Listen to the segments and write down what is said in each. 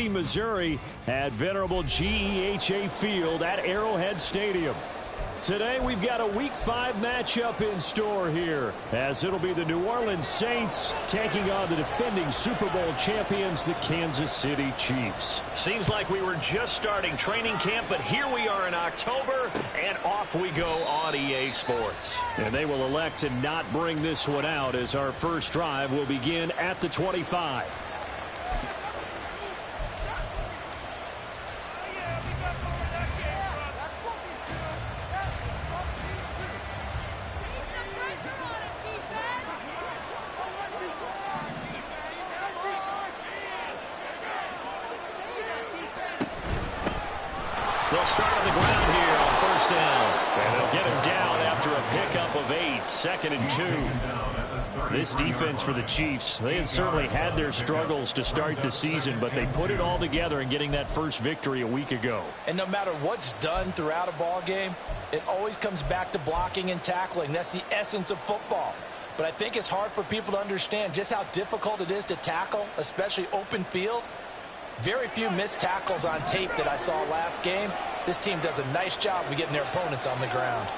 City, Missouri at venerable GEHA Field at Arrowhead Stadium. Today we've got a Week 5 matchup in store here, as it'll be the New Orleans Saints taking on the defending Super Bowl champions, the Kansas City Chiefs. Seems like we were just starting training camp, but here we are in October, and off we go on EA Sports. And they will elect to not bring this one out, as our first drive will begin at the 25. They'll start on the ground here on first down. And they'll get him down after a pickup of 8, 2nd and 2. This defense for the Chiefs, they had certainly had their struggles to start the season, but they put it all together in getting that first victory a week ago. And no matter what's done throughout a ball game, it always comes back to blocking and tackling. That's the essence of football. But I think it's hard for people to understand just how difficult it is to tackle, especially open field. Very few missed tackles on tape that I saw last game. This team does a nice job of getting their opponents on the ground.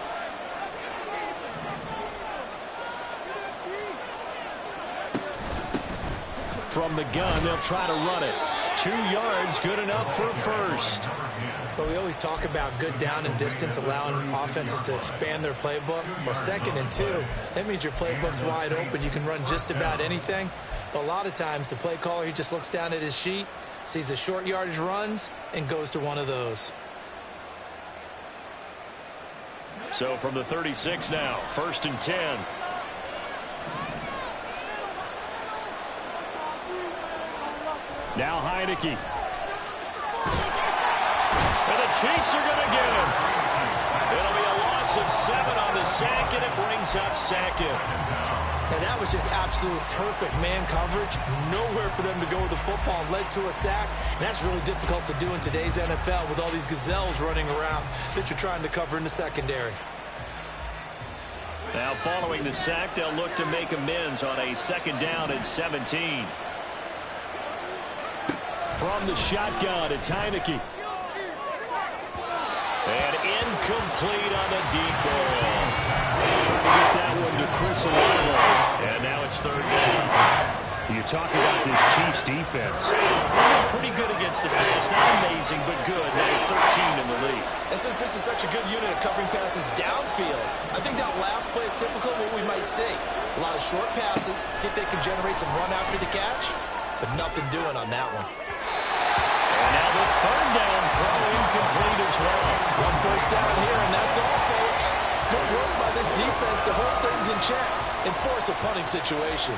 From the gun, they'll try to run it. 2 yards, good enough for first. But we always talk about good down and distance, allowing offenses to expand their playbook. Well, 2nd and 2, that means your playbook's wide open. You can run just about anything. But a lot of times, the play caller, he just looks down at his sheet, sees the short yardage runs, and goes to one of those. So from the 36 now, 1st and 10. Now Heineke. And the Chiefs are going to get him. It'll be a loss of 7 on the sack, and it brings up 2nd. And that was just absolute perfect man coverage. Nowhere for them to go with the football, led to a sack. And that's really difficult to do in today's NFL with all these gazelles running around that you're trying to cover in the secondary. Now following the sack, they'll look to make amends on a 2nd down and 17. From the shotgun, it's Heineke. And incomplete on the deep ball. Trying to get that one to Chris Olave. And now it's 3rd down. You talk about this Chiefs defense. They're pretty good against the pass. Not amazing, but good. Now 13 in the league. And since this is such a good unit of covering passes downfield, I think that last play is typical of what we might see. A lot of short passes, see if they can generate some run after the catch, but nothing doing on that one. And now the 3rd down throw incomplete as well. 1 first down here, and that's all, folks. Good work by this defense to hold things in check and force a punting situation.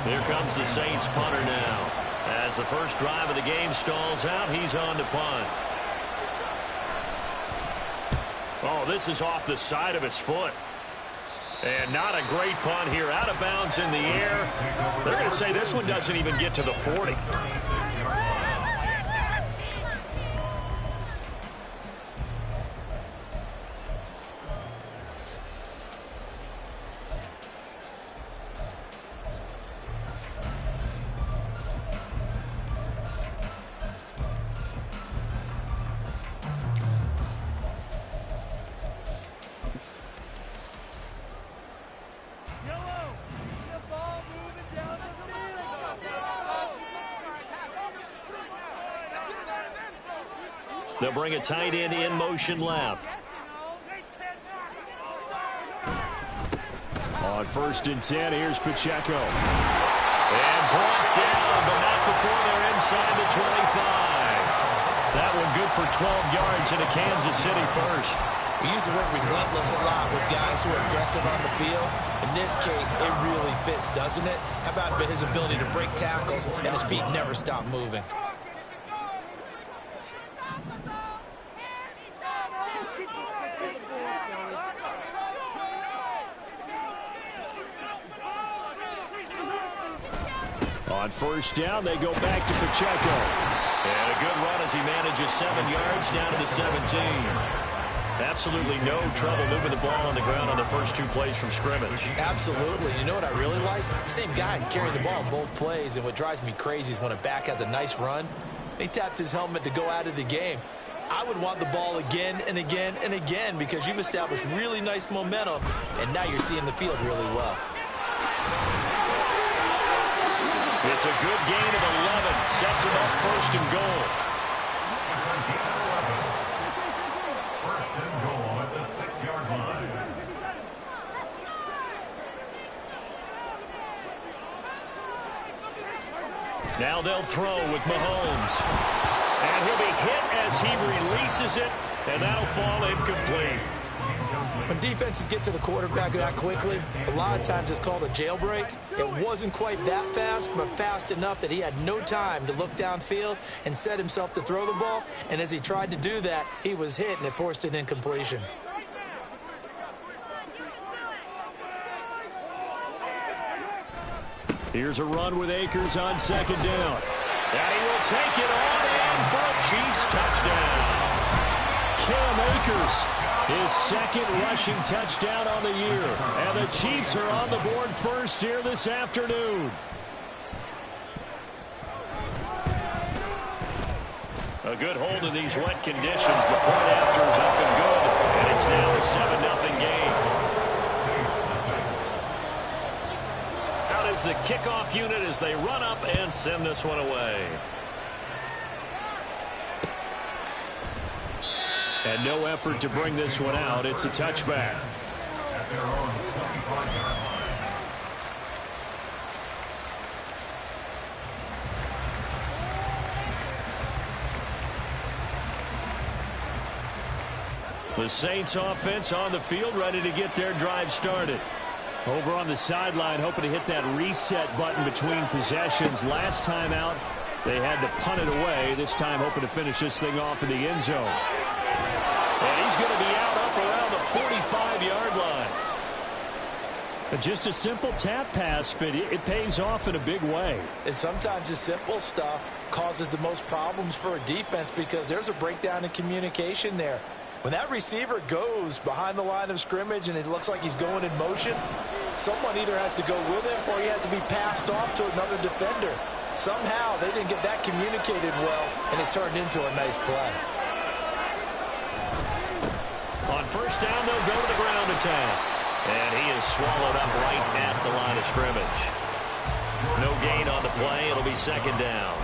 Here comes the Saints punter now. As the first drive of the game stalls out, he's on to punt. Oh, this is off the side of his foot. And not a great punt here. Out of bounds in the air. They're going to say this one doesn't even get to the 40. They'll bring a tight end in motion left. On 1st and 10, here's Pacheco. And brought down, but not before they're inside the 25. That one good for 12 yards into Kansas City first. We use the word relentless a lot with guys who are aggressive on the field. In this case, it really fits, doesn't it? How about his ability to break tackles and his feet never stop moving? On 1st down, they go back to Pacheco. And a good run as he manages 7 yards down to the 17. Absolutely no trouble moving the ball on the ground on the first 2 plays from scrimmage. Absolutely. You know what I really like? Same guy carrying the ball in both plays, and what drives me crazy is when a back has a nice run, he taps his helmet to go out of the game. I would want the ball again and again and again because you've established really nice momentum, and now you're seeing the field really well. It's a good gain of 11. Sets him up 1st and goal. First and goal at the 6-yard line. Now they'll throw with Mahomes. And he'll be hit as he releases it, and that'll fall incomplete. When defenses get to the quarterback that quickly, a lot of times it's called a jailbreak. It wasn't quite that fast, but fast enough that he had no time to look downfield and set himself to throw the ball. And as he tried to do that, he was hit, and it forced an incompletion. Here's a run with Akers on 2nd down. And he will take it on in for a Chiefs touchdown. Cam Akers, his 2nd rushing touchdown on the year. And the Chiefs are on the board first here this afternoon. A good hold in these wet conditions. The point after is up and good. And it's now a 7-0 game. Out is the kickoff unit as they run up and send this one away. And no effort to bring this one out. It's a touchback. The Saints offense on the field, ready to get their drive started. Over on the sideline, hoping to hit that reset button between possessions. Last time out, they had to punt it away. This time, hoping to finish this thing off in the end zone. And he's going to be out up around the 45-yard line. Just a simple tap pass, but it pays off in a big way. And sometimes the simple stuff causes the most problems for a defense because there's a breakdown in communication there. When that receiver goes behind the line of scrimmage and it looks like he's going in motion, someone either has to go with him or he has to be passed off to another defender. Somehow they didn't get that communicated well, and it turned into a nice play. On 1st down, they'll go to the ground attack. And he is swallowed up right at the line of scrimmage. No gain on the play. It'll be 2nd down.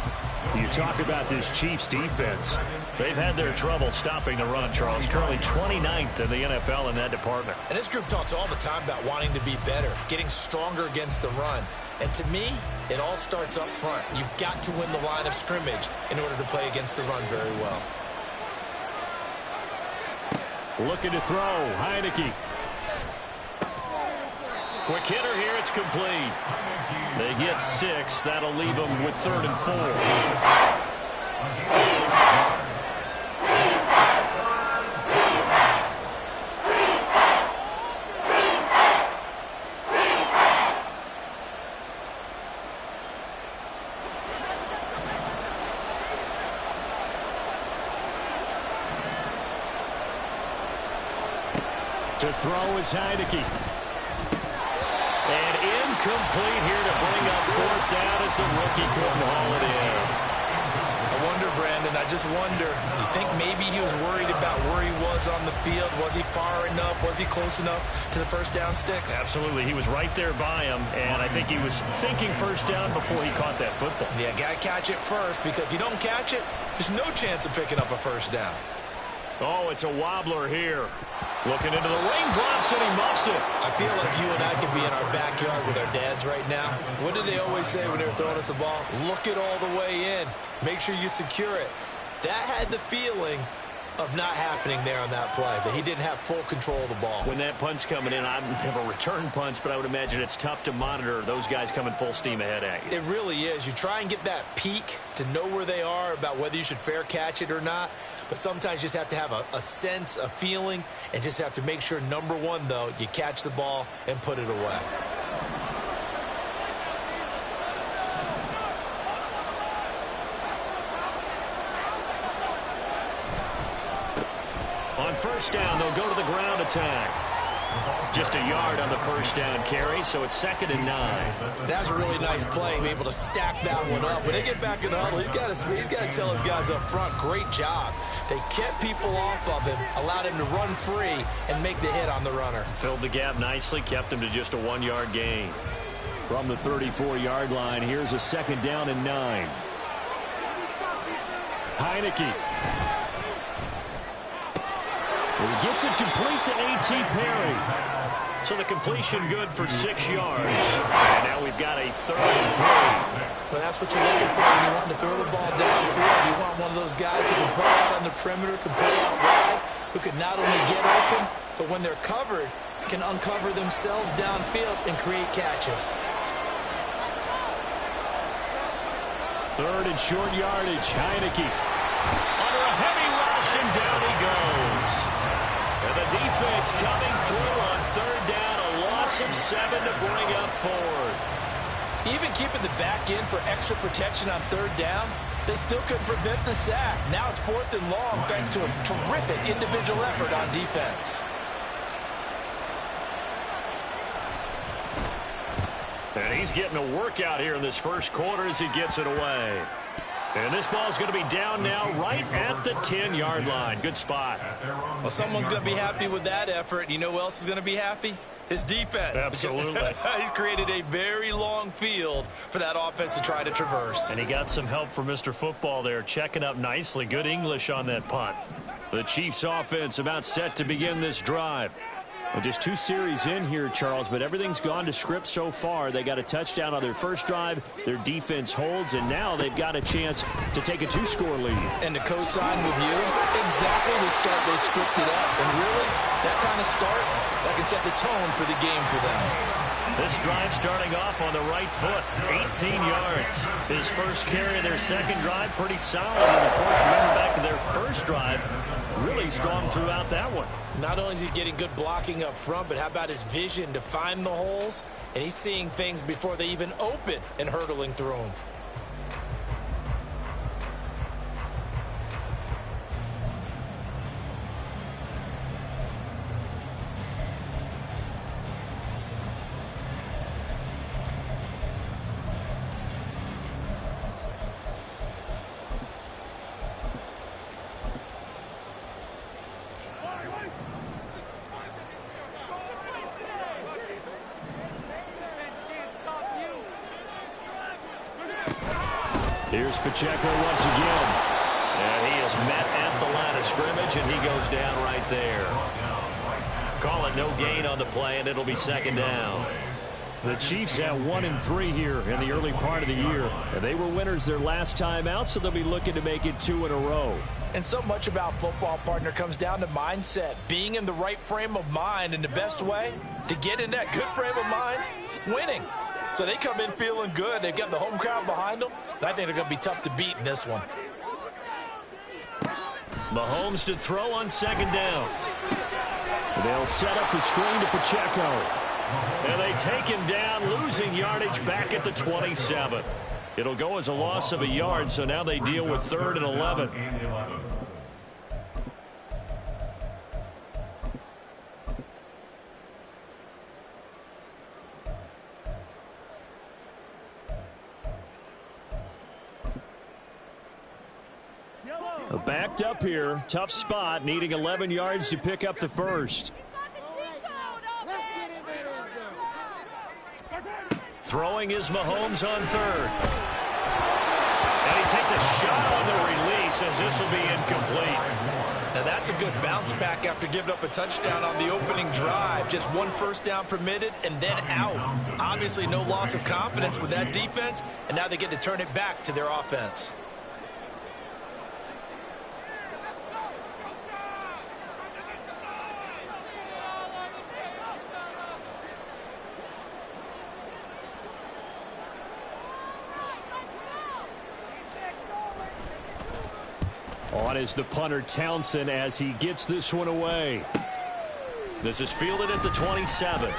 You talk about this Chiefs defense. They've had their trouble stopping the run, Charles. Currently 29th in the NFL in that department. And this group talks all the time about wanting to be better, getting stronger against the run. And to me, it all starts up front. You've got to win the line of scrimmage in order to play against the run very well. Looking to throw, Heineke. Quick hitter here, it's complete. They get 6. That'll leave them with 3rd and 4. To throw is Heineke. And incomplete here to bring up 4th down as the rookie couldn't haul it in. I wonder, Brandon, I just wonder, you think maybe he was worried about where he was on the field? Was he far enough? Was he close enough to the 1st down sticks? Absolutely. He was right there by him, and I think he was thinking 1st down before he caught that football. Yeah, got to catch it first, because if you don't catch it, there's no chance of picking up a 1st down. Oh, it's a wobbler here. Looking into the raindrops, and he muffs it. I feel like you and I could be in our backyard with our dads right now. What did they always say when they were throwing us the ball? Look it all the way in. Make sure you secure it. That had the feeling of not happening there on that play, but he didn't have full control of the ball. When that punt's coming in, I have a return punch, but I would imagine it's tough to monitor those guys coming full steam ahead at you. It really is. You try and get that peek to know where they are about whether you should fair catch it or not, but sometimes you just have to have a sense, a feeling, and just have to make sure, number one, though, you catch the ball and put it away. On first down, they'll go to the ground attack. Just a yard on the first down carry, so it's 2nd and 9. That's a really nice play, be able to stack that one up. When they get back in the huddle, he's got to tell his guys up front, great job. They kept people off of him, allowed him to run free, and make the hit on the runner. Filled the gap nicely, kept him to just a 1-yard gain. From the 34-yard line, here's a 2nd down and 9. Heineke. He gets it complete to A.T. Perry. So the completion good for 6 yards. And now we've got a 3rd and 3. Well, that's what you're looking for when you want to throw the ball downfield. You want one of those guys who can play out on the perimeter, can play out wide, who can not only get open, but when they're covered, can uncover themselves downfield and create catches. 3rd and short yardage. Heineke. Under a heavy rush, and down he goes. And the defense coming through on 3rd down, a loss of 7 to bring up 4th. Even keeping the back in for extra protection on 3rd down, they still couldn't prevent the sack. Now it's 4th and long thanks to a terrific individual effort on defense. And he's getting a workout here in this first quarter as he gets it away. And this ball's going to be down now right at the 10-yard line. Good spot. Well, someone's going to be happy with that effort. You know who else is going to be happy? His defense. Absolutely. He's created a very long field for that offense to try to traverse. And he got some help from Mr. Football there, checking up nicely. Good English on that punt. The Chiefs offense about set to begin this drive. Well, just 2 series in here, Charles, but everything's gone to script so far. They got a touchdown on their first drive. Their defense holds, and now they've got a chance to take a 2-score lead. And to co-sign with you, exactly the start they scripted up. And really, that kind of start, that can set the tone for the game for them. This drive starting off on the right foot, 18 yards. His first carry of their second drive, pretty solid. And, of course, remember back to their first drive, really strong throughout that one. Not only is he getting good blocking up front, but how about his vision to find the holes? And he's seeing things before they even open and hurtling through them. Here's Pacheco once again. And he is met at the line of scrimmage, and he goes down right there. Call it no gain on the play, and it'll be 2nd down. The Chiefs have 1-3 here in the early part of the year. And they were winners their last time out, so they'll be looking to make it 2 in a row. And so much about football, partner, comes down to mindset. Being in the right frame of mind, and the best way to get in that good frame of mind, winning. So they come in feeling good. They've got the home crowd behind them. And I think they're going to be tough to beat in this one. Mahomes to throw on 2nd down. They'll set up the screen to Pacheco. And they take him down, losing yardage back at the 27. It'll go as a loss of a yard, so now they deal with 3rd and 11. Backed up here. Tough spot. Needing 11 yards to pick up the first. Throwing is Mahomes on 3rd. And he takes a shot on the release as this will be incomplete. Now that's a good bounce back after giving up a touchdown on the opening drive. Just 1 first down permitted and then out. Obviously no loss of confidence with that defense, and now they get to turn it back to their offense. On is the punter Townsend as he gets this one away. This is fielded at the 27.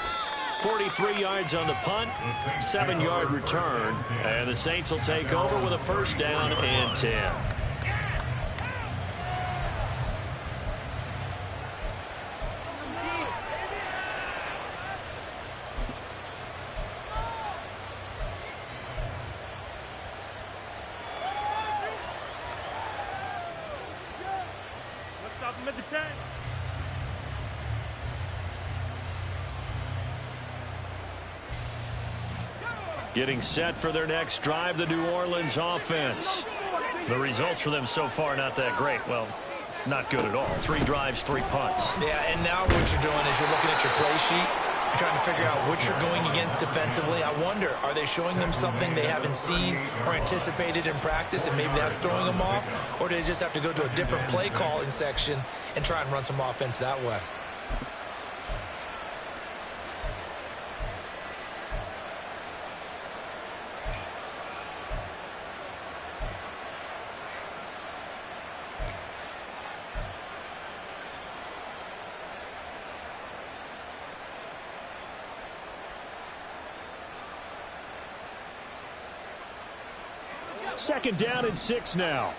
43 yards on the punt, 7-yard return, and the Saints will take over with a first down and 10. I'm at the 10. Getting set for their next drive, the New Orleans offense. The results for them so far not that great. Well, not good at all. 3 drives, 3 punts. Yeah, and now what you're doing is you're looking at your play sheet. You're trying to figure out what you're going against defensively. I wonder, are they showing them something they haven't seen or anticipated in practice, and maybe that's throwing them off? Or do they just have to go to a different play calling section and try and run some offense that way? Second down and 6 now.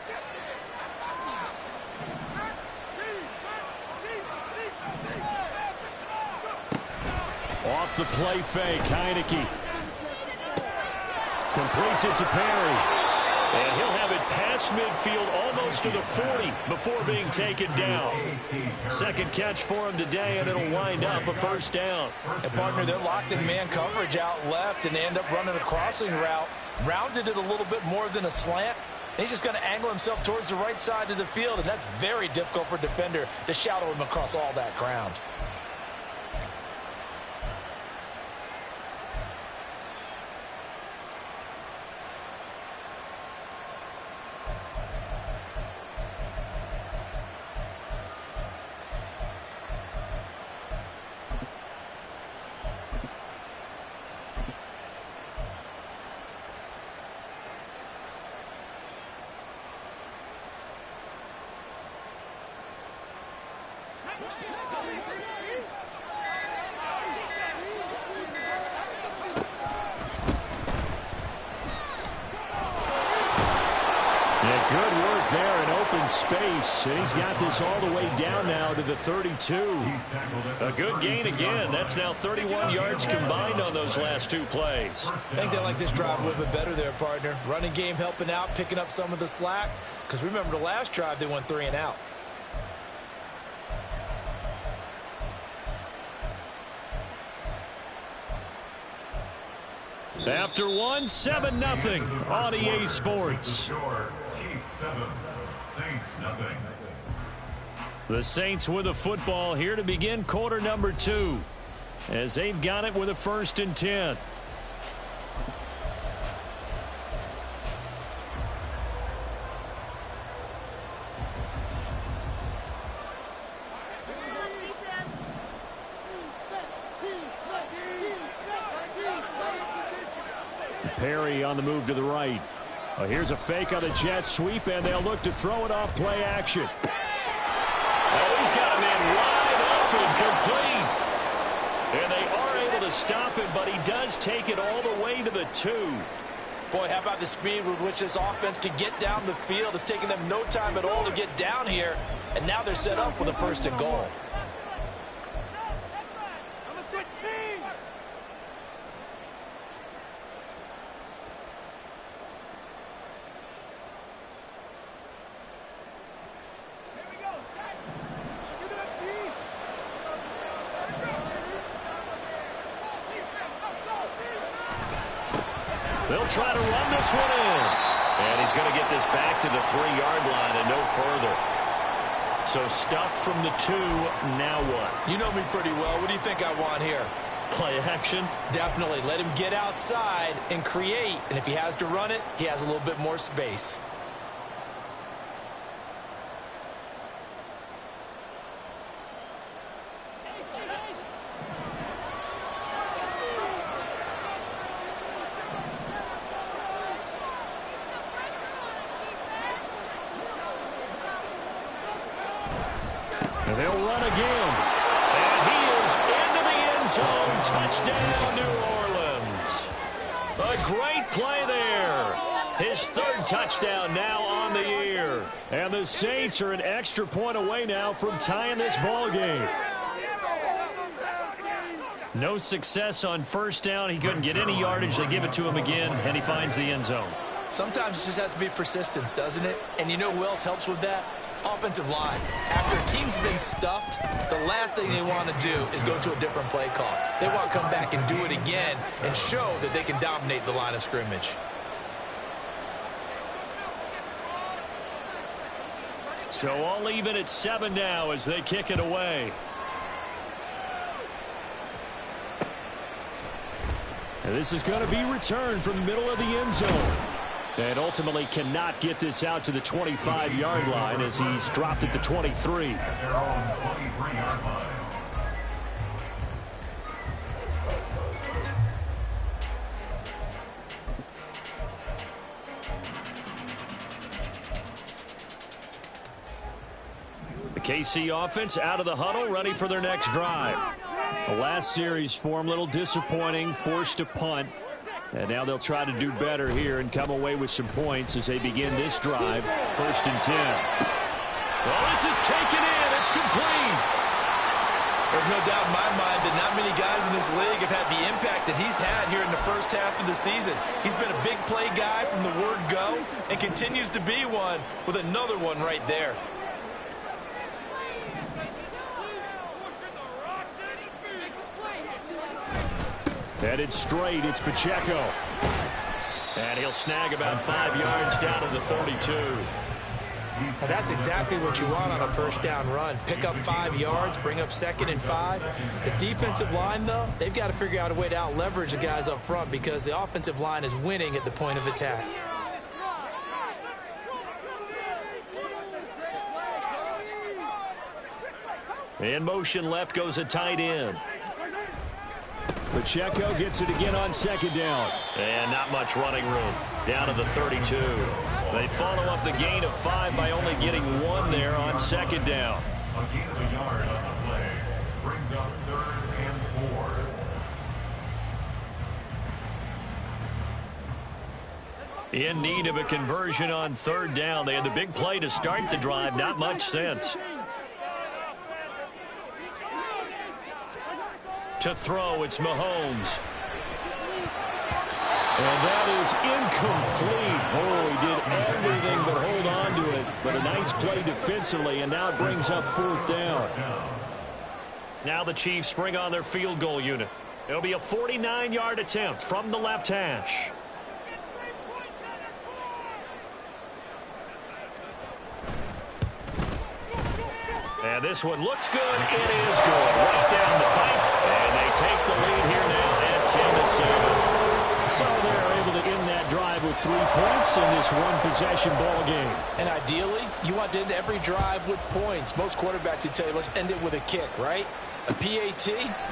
Off the play fake, Heineke completes it to Perry. And he'll have it past midfield almost to the 40 before being taken down. Second catch for him today, and it'll wind up a first down. And partner, they're locked in man coverage out left, and they end up running a crossing route. Rounded it a little bit more than a slant. And he's just going to angle himself towards the right side of the field, and that's very difficult for a defender to shadow him across all that ground. Yeah, good work there in open space. And he's got this all the way down now to the 32. A good gain again. That's now 31 yards combined on those last 2 plays. I think they like this drive a little bit better there, partner. Running game helping out, picking up some of the slack. Because remember, the last drive, they went 3 and out. After 1, 7-0 on EA Sports. Chiefs 7, Saints nothing. The Saints with a football here to begin quarter number 2, as they've got it with a 1st and 10. Perry on the move to the right. Here's a fake on the jet sweep, and they'll look to throw it off play action. Oh, he's got a man wide open, complete. And they are able to stop him, but he does take it all the way to the 2. Boy, how about the speed with which this offense can get down the field? It's taking them no time at all to get down here, and now they're set up with a 1st and goal. They'll try to run this one in. And he's going to get this back to the 3-yard line and no further. So stuffed from the 2, now what? You know me pretty well. What do you think I want here? Play action? Definitely. Let him get outside and create. And if he has to run it, he has a little bit more space. And they'll run again. And he is into the end zone. Touchdown, New Orleans. A great play there. His 3rd touchdown now on the year. And the Saints are an extra point away now from tying this ball game. No success on 1st down. He couldn't get any yardage. They give it to him again, and he finds the end zone. Sometimes it just has to be persistence, doesn't it? And you know who else helps with that? Offensive line. After a team's been stuffed, the last thing they want to do is go to a different play call. They want to come back and do it again and show that they can dominate the line of scrimmage. So all even at 7 now as they kick it away. And this is going to be returned from the middle of the end zone. And ultimately cannot get this out to the 25-yard line as he's dropped at the 23. At their own 23-yard line. The KC offense out of the huddle, ready for their next drive. The last series for them, a little disappointing, forced to punt. And now they'll try to do better here and come away with some points as they begin this drive. 1st and 10. Well, this is taken in. It's complete. There's no doubt in my mind that not many guys in this league have had the impact that he's had here in the first half of the season. He's been a big play guy from the word go and continues to be one with another one right there. Headed straight, it's Pacheco. And he'll snag about 5 yards down to the 32. And that's exactly what you want on a first down run. Pick up 5 yards, bring up 2nd and 5. The defensive line, though, they've got to figure out a way to out-leverage the guys up front because the offensive line is winning at the point of attack. In motion left goes a tight end. Pacheco gets it again on 2nd down. And not much running room. Down to the 32. They follow up the gain of 5 by only getting 1 there on 2nd down. A gain of a yard on the play. Brings up 3rd and 4. In need of a conversion on 3rd down. They had the big play to start the drive. Not much sense. To throw, it's Mahomes. And that is incomplete. Oh, he did everything but hold on to it. But a nice play defensively, and now it brings up 4th down. Now the Chiefs bring on their field goal unit. It'll be a 49-yard attempt from the left hash. And this one looks good. It is good. Right down the pipe. And they take the lead here now at 10-7. So they're able to end that drive with 3 points in this one-possession ball game. And ideally, you want to end every drive with points. Most quarterbacks would tell you, let's end it with a kick, right? A PAT,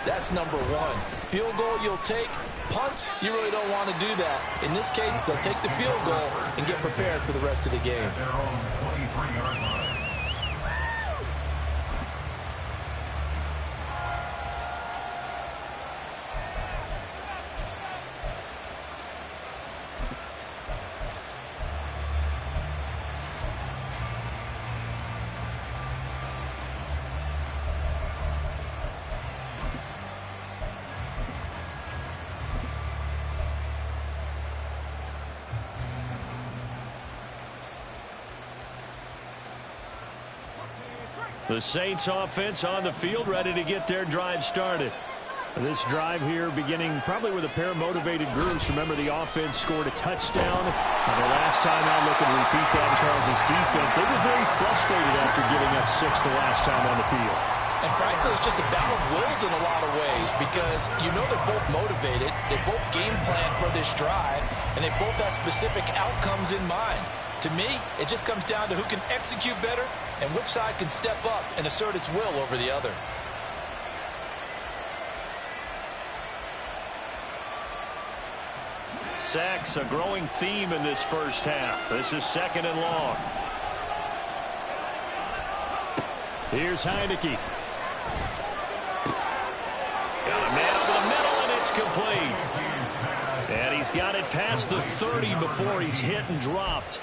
that's number 1. Field goal you'll take. Punts, you really don't want to do that. In this case, they'll take the field goal and get prepared for the rest of the game. At their own 23-yard line. The Saints offense on the field, ready to get their drive started. This drive here beginning probably with a pair of motivated groups. Remember, the offense scored a touchdown. And the last time out, looking to repeat that in Charles' defense. They were very frustrated after giving up 6 the last time on the field. And frankly, it's just a battle of wills in a lot of ways because you know they're both motivated. They both game plan for this drive, and they both have specific outcomes in mind. To me, it just comes down to who can execute better and which side can step up and assert its will over the other. Sacks, a growing theme in this first half. This is 2nd and long. Here's Heineke. Got a man over the middle, and it's complete. And he's got it past the 30 before he's hit and dropped.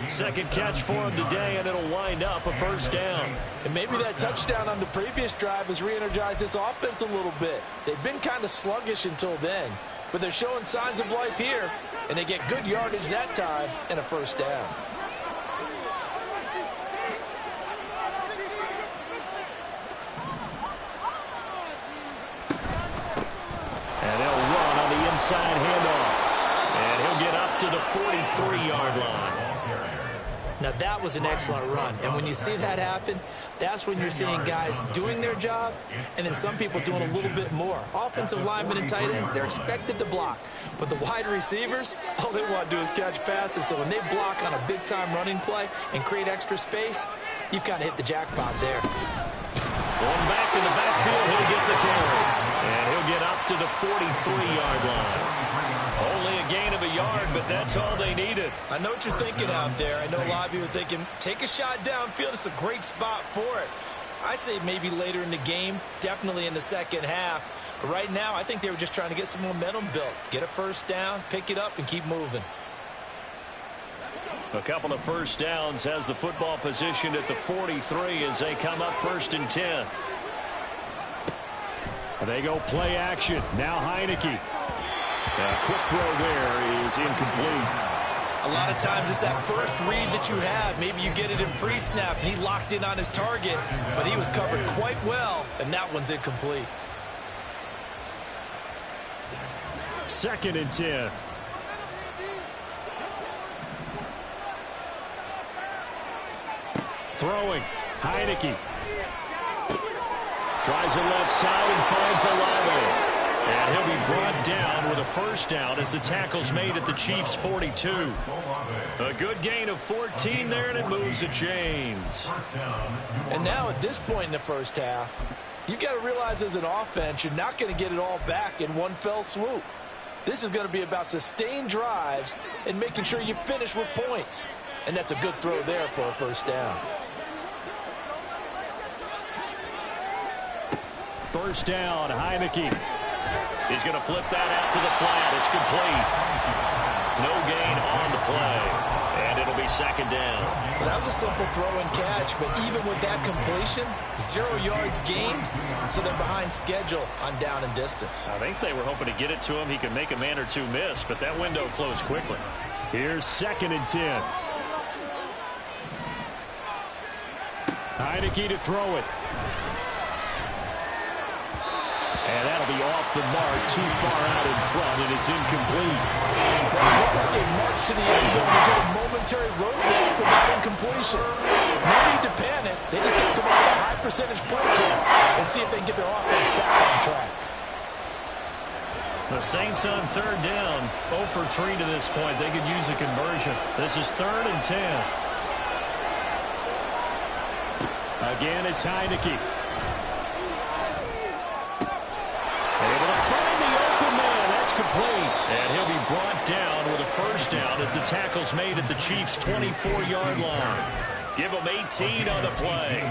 Second catch for him today, and it'll wind up a 1st down. And maybe that touchdown on the previous drive has re-energized this offense a little bit. They've been kind of sluggish until then, but they're showing signs of life here, and they get good yardage that time and a 1st down. inside handoff. And he'll get up to the 43-yard line. Now, that was an excellent run. And when you see that happen, that's when you're seeing guys doing their job and then some people doing a little bit more. Offensive linemen and tight ends, they're expected to block. But the wide receivers, all they want to do is catch passes. So when they block on a big-time running play and create extra space, you've kind of hit the jackpot there. Going back in the backfield, he'll get the carry. And he'll get up to the 43-yard line. Only a gain of a yard, but that's all they needed. I know what you're thinking out there. I know a lot of you are thinking, take a shot downfield. It's a great spot for it. I'd say maybe later in the game, definitely in the second half. But right now, I think they were just trying to get some momentum built. Get a first down, pick it up, and keep moving. A couple of first downs has the football positioned at the 43 as they come up 1st and 10. They go play action. Now Heineke. Quick throw there is incomplete. A lot of times it's that first read that you have. Maybe you get it in pre-snap, and he locked in on his target, but he was covered quite well, and that one's incomplete. 2nd and 10. Throwing. Heineke. Tries the left side and finds Olave. And he'll be brought down with a first down as the tackle's made at the Chiefs' 42. A good gain of 14 there, and it moves the chains. And now at this point in the first half, you've got to realize as an offense, you're not going to get it all back in one fell swoop. This is going to be about sustained drives and making sure you finish with points. And that's a good throw there for a first down. First down, Heineke. He's going to flip that out to the flat. It's complete. No gain on the play. And it'll be 2nd down. Well, that was a simple throw and catch, but even with that completion, 0 yards gained, so they're behind schedule on down and distance. I think they were hoping to get it to him. He could make a man or two miss, but that window closed quickly. Here's 2nd and 10. Heineke to throw it. And that'll be off the mark, too far out in front, and it's incomplete. They march to the end zone. Is a momentary roadblock with that incompletion. No need to panic. They just have to run a high-percentage play call and see if they can get their offense back on track. The Saints on 3rd down, 0 for 3 to this point. They could use a conversion. This is 3rd and 10. Again, it's Heineke. Able to find the open man. That's complete. And he'll be brought down with a first down as the tackle's made at the Chiefs' 24-yard line. Give them 18 on the play.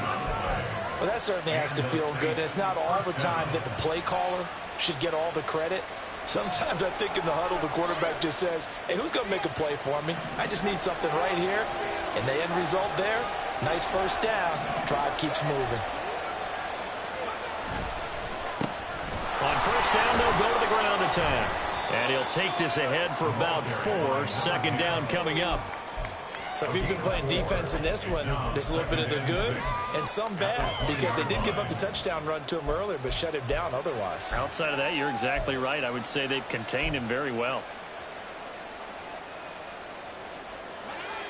Well, that certainly has to feel good. It's not all the time that the play caller should get all the credit. Sometimes I think in the huddle, the quarterback just says, hey, who's going to make a play for me? I just need something right here. And the end result there, nice first down. Drive keeps moving. On first down, they'll go to the ground attack. And he'll take this ahead for about 4. 2nd down coming up. So if you've been playing defense in this one, there's a little bit of the good and some bad, because they did give up the touchdown run to him earlier, but shut him down otherwise. Outside of that, you're exactly right. I would say they've contained him very well.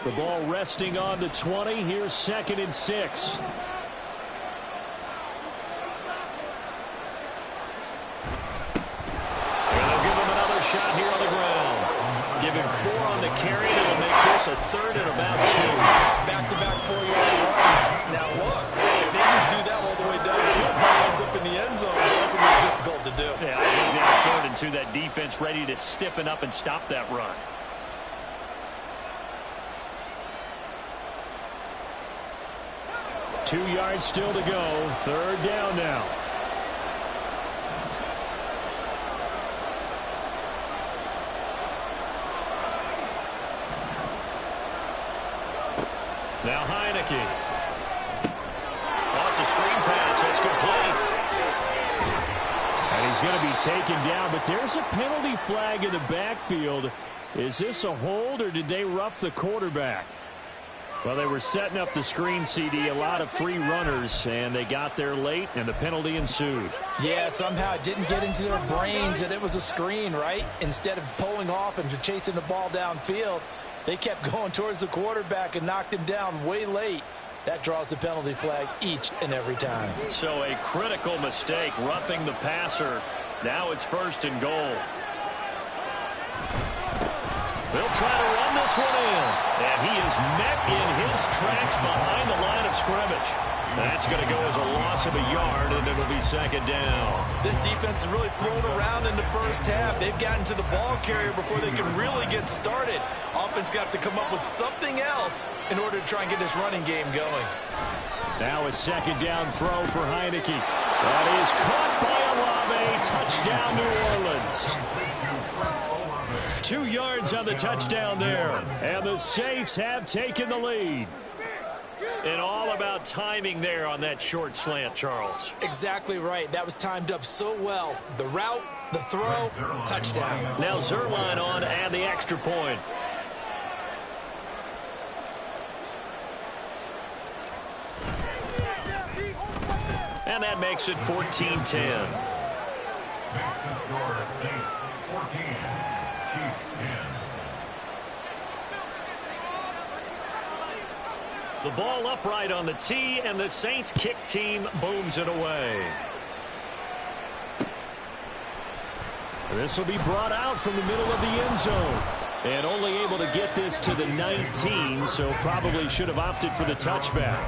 The ball resting on the 20. Here's 2nd and 6. Shot here on the ground. Give him 4 on the carry. It'll make this a 3rd and about 2. Back-to-back 4-yard runs. Now look, if they just do that all the way downfield, ball ends up in the end zone. That's a little difficult to do. Yeah, I think that 3rd and 2, that defense ready to stiffen up and stop that run. Two yards still to go. 3rd down now. Now Heineke. Oh, it's a screen pass. It's complete. And he's going to be taken down, but there's a penalty flag in the backfield. Is this a hold, or did they rough the quarterback? Well, they were setting up the screen, CD, a lot of free runners, and they got there late, and the penalty ensued. Yeah, somehow it didn't get into their brains that it was a screen, right? Instead of pulling off and chasing the ball downfield, they kept going towards the quarterback and knocked him down way late. That draws the penalty flag each and every time. So a critical mistake, roughing the passer. Now it's 1st and goal. They'll try to run this one in. And he is met in his tracks behind the line of scrimmage. That's going to go as a loss of a yard, and it'll be 2nd down. This defense is really thrown around in the first half. They've gotten to the ball carrier before they can really get started. Offense got to come up with something else in order to try and get this running game going. Now a 2nd down throw for Heineke. That is caught by Olave. Touchdown, New Orleans. 2 yards on the touchdown there. And the Saints have taken the lead. And all about timing there on that short slant, Charles. Exactly right. That was timed up so well. The route, the throw, touchdown. Now Zerline on to add the extra point. And that makes it 14-10. Makes the score Saints 14, Chiefs 10. The ball upright on the tee, and the Saints kick team booms it away. This will be brought out from the middle of the end zone. And only able to get this to the 19, so probably should have opted for the touchback.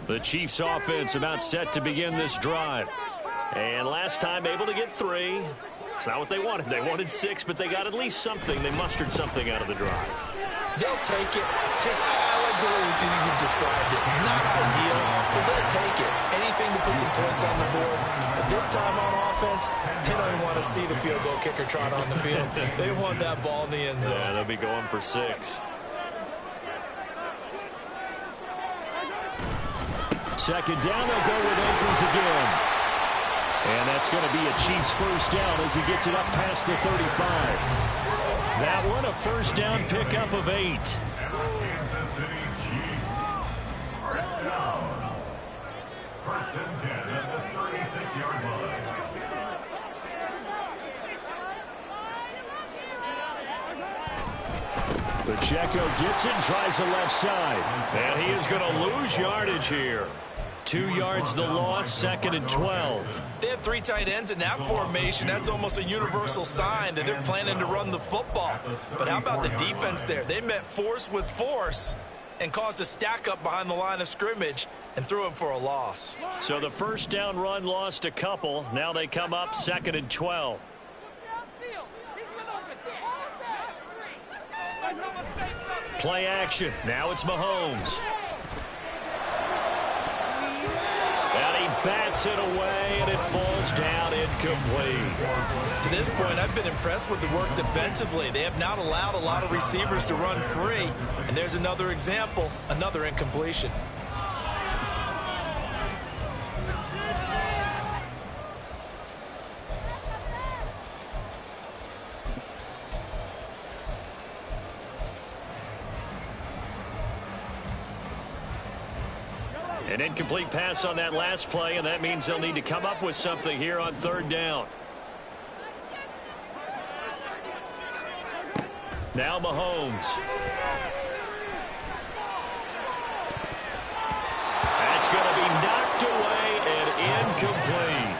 The Chiefs offense about set to begin this drive. And last time able to get 3. It's not what they wanted. They wanted 6, but they got at least something. They mustered something out of the drive. They'll take it. Just, I like the way you described it. Not ideal, but they'll take it. Anything to put some points on the board. But this time on offense, they don't even want to see the field goal kicker trot on the field. They want that ball in the end zone. Yeah, they'll be going for 6. 2nd down, they'll go with Akers again. And that's going to be a Chiefs 1st down as he gets it up past the 35. That one, a 1st down pickup of 8. Kansas City Chiefs. 1st down. 1st and 10 at the 36-yard line. Pacheco gets it, tries the left side. And he is going to lose yardage here. 2 yards the loss, 2nd and 12. They have 3 tight ends in that formation. That's almost a universal sign that they're planning to run the football. But how about the defense there? They met force with force and caused a stack up behind the line of scrimmage and threw him for a loss. So the 1st down run lost a couple. Now they come up 2nd and 12. Play action. Now it's Mahomes. And he bats it away, and it falls down incomplete. To this point, I've been impressed with the work defensively. They have not allowed a lot of receivers to run free. And there's another example, another incompletion. An incomplete pass on that last play, and that means they'll need to come up with something here on 3rd down. Now Mahomes. That's going to be knocked away and incomplete.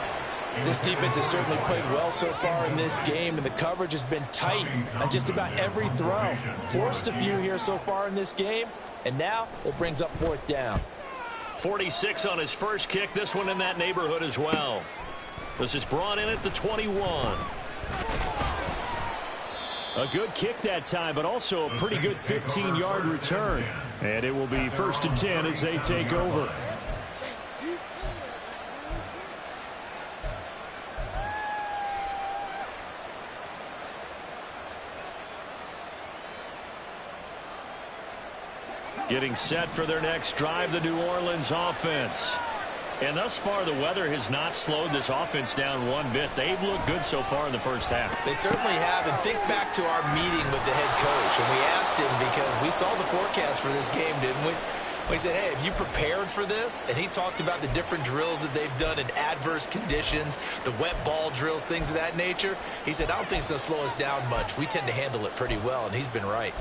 This defense has certainly played well so far in this game, and the coverage has been tight on just about every throw. Forced a few here so far in this game, and now it brings up 4th down. 46 on his first kick. This one in that neighborhood as well. This is brought in at the 21. A good kick that time, but also a pretty good 15-yard return. And it will be 1st and 10 as they take over. Getting set for their next drive, the New Orleans offense. And thus far, the weather has not slowed this offense down one bit. They've looked good so far in the first half. They certainly have. And think back to our meeting with the head coach. And we asked him because we saw the forecast for this game, didn't we? We said, hey, have you prepared for this? And he talked about the different drills that they've done in adverse conditions, the wet ball drills, things of that nature. He said, I don't think it's going to slow us down much. We tend to handle it pretty well, and he's been right.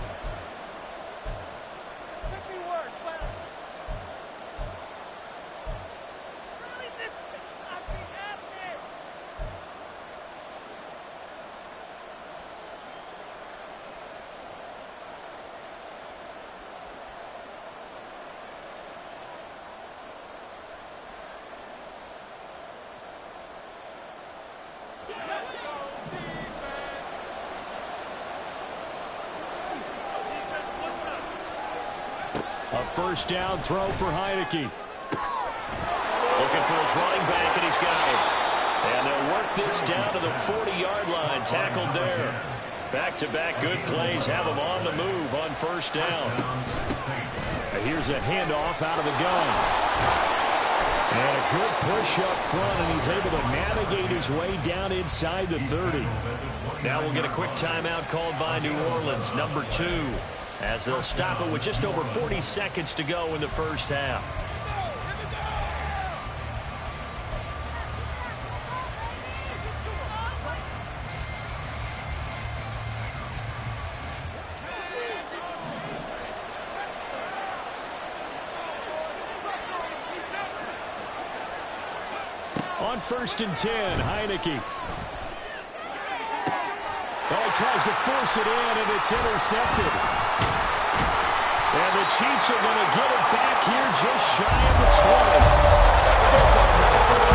A first down throw for Heineke. Looking for his running back, and he's got it. And they'll work this down to the 40-yard line. Tackled there. Back-to-back good plays have him on the move on first down. Here's a handoff out of the gun. And a good push up front, and he's able to navigate his way down inside the 30. Now we'll get a quick timeout called by New Orleans, number 2. As they'll stop it with just over 40 seconds to go in the first half. On 1st and 10, Heineke. Oh, he tries to force it in, and it's intercepted. And the Chiefs are going to get it back here just shy of the 20.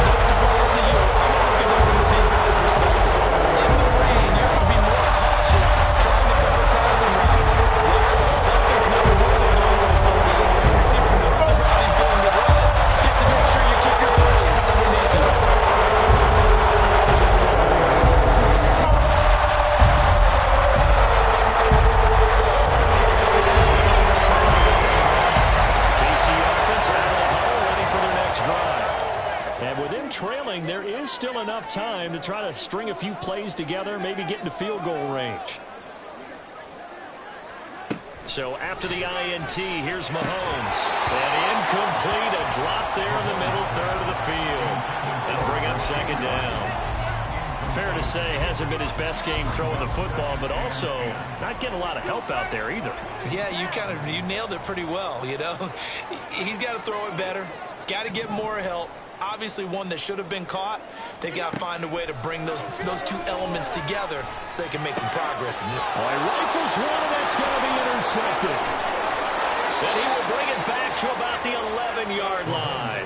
No surprise to you. I'm looking at it from the defensive perspective. In the rain, you have to be more cautious trying to cover passing routes. The offense knows where they're going with the football. The receiver knows the route he's going to run. You have to make sure you keep your foot underneath it. Trailing, there is still enough time to try to string a few plays together, maybe get into field goal range. So after the INT, here's Mahomes. And incomplete, a drop there in the middle third of the field. That'll bring up second down. Fair to say, hasn't been his best game throwing the football, but also not getting a lot of help out there either. Yeah, you nailed it pretty well, you know. He's got to throw it better, got to get more help. Obviously one that should have been caught. They got to find a way to bring those two elements together so they can make some progress in this. Well, he rifles one, and that's going to be intercepted. Then he will bring it back to about the 11-yard line.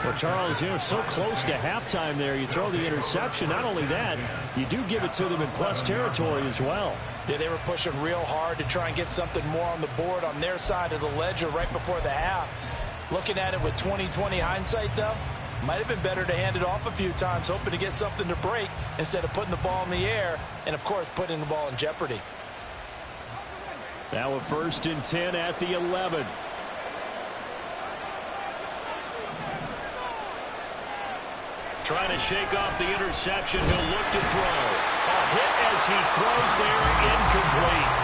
Well, Charles, so close to halftime there. You throw the interception. Not only that, you do give it to them in plus territory as well. Yeah, they were pushing real hard to try and get something more on the board on their side of the ledger right before the half. Looking at it with 20/20 hindsight, though, might have been better to hand it off a few times, hoping to get something to break instead of putting the ball in the air and, of course, putting the ball in jeopardy. Now a 1st and 10 at the 11. Trying to shake off the interception. He'll look to throw. A hit as he throws there, incomplete.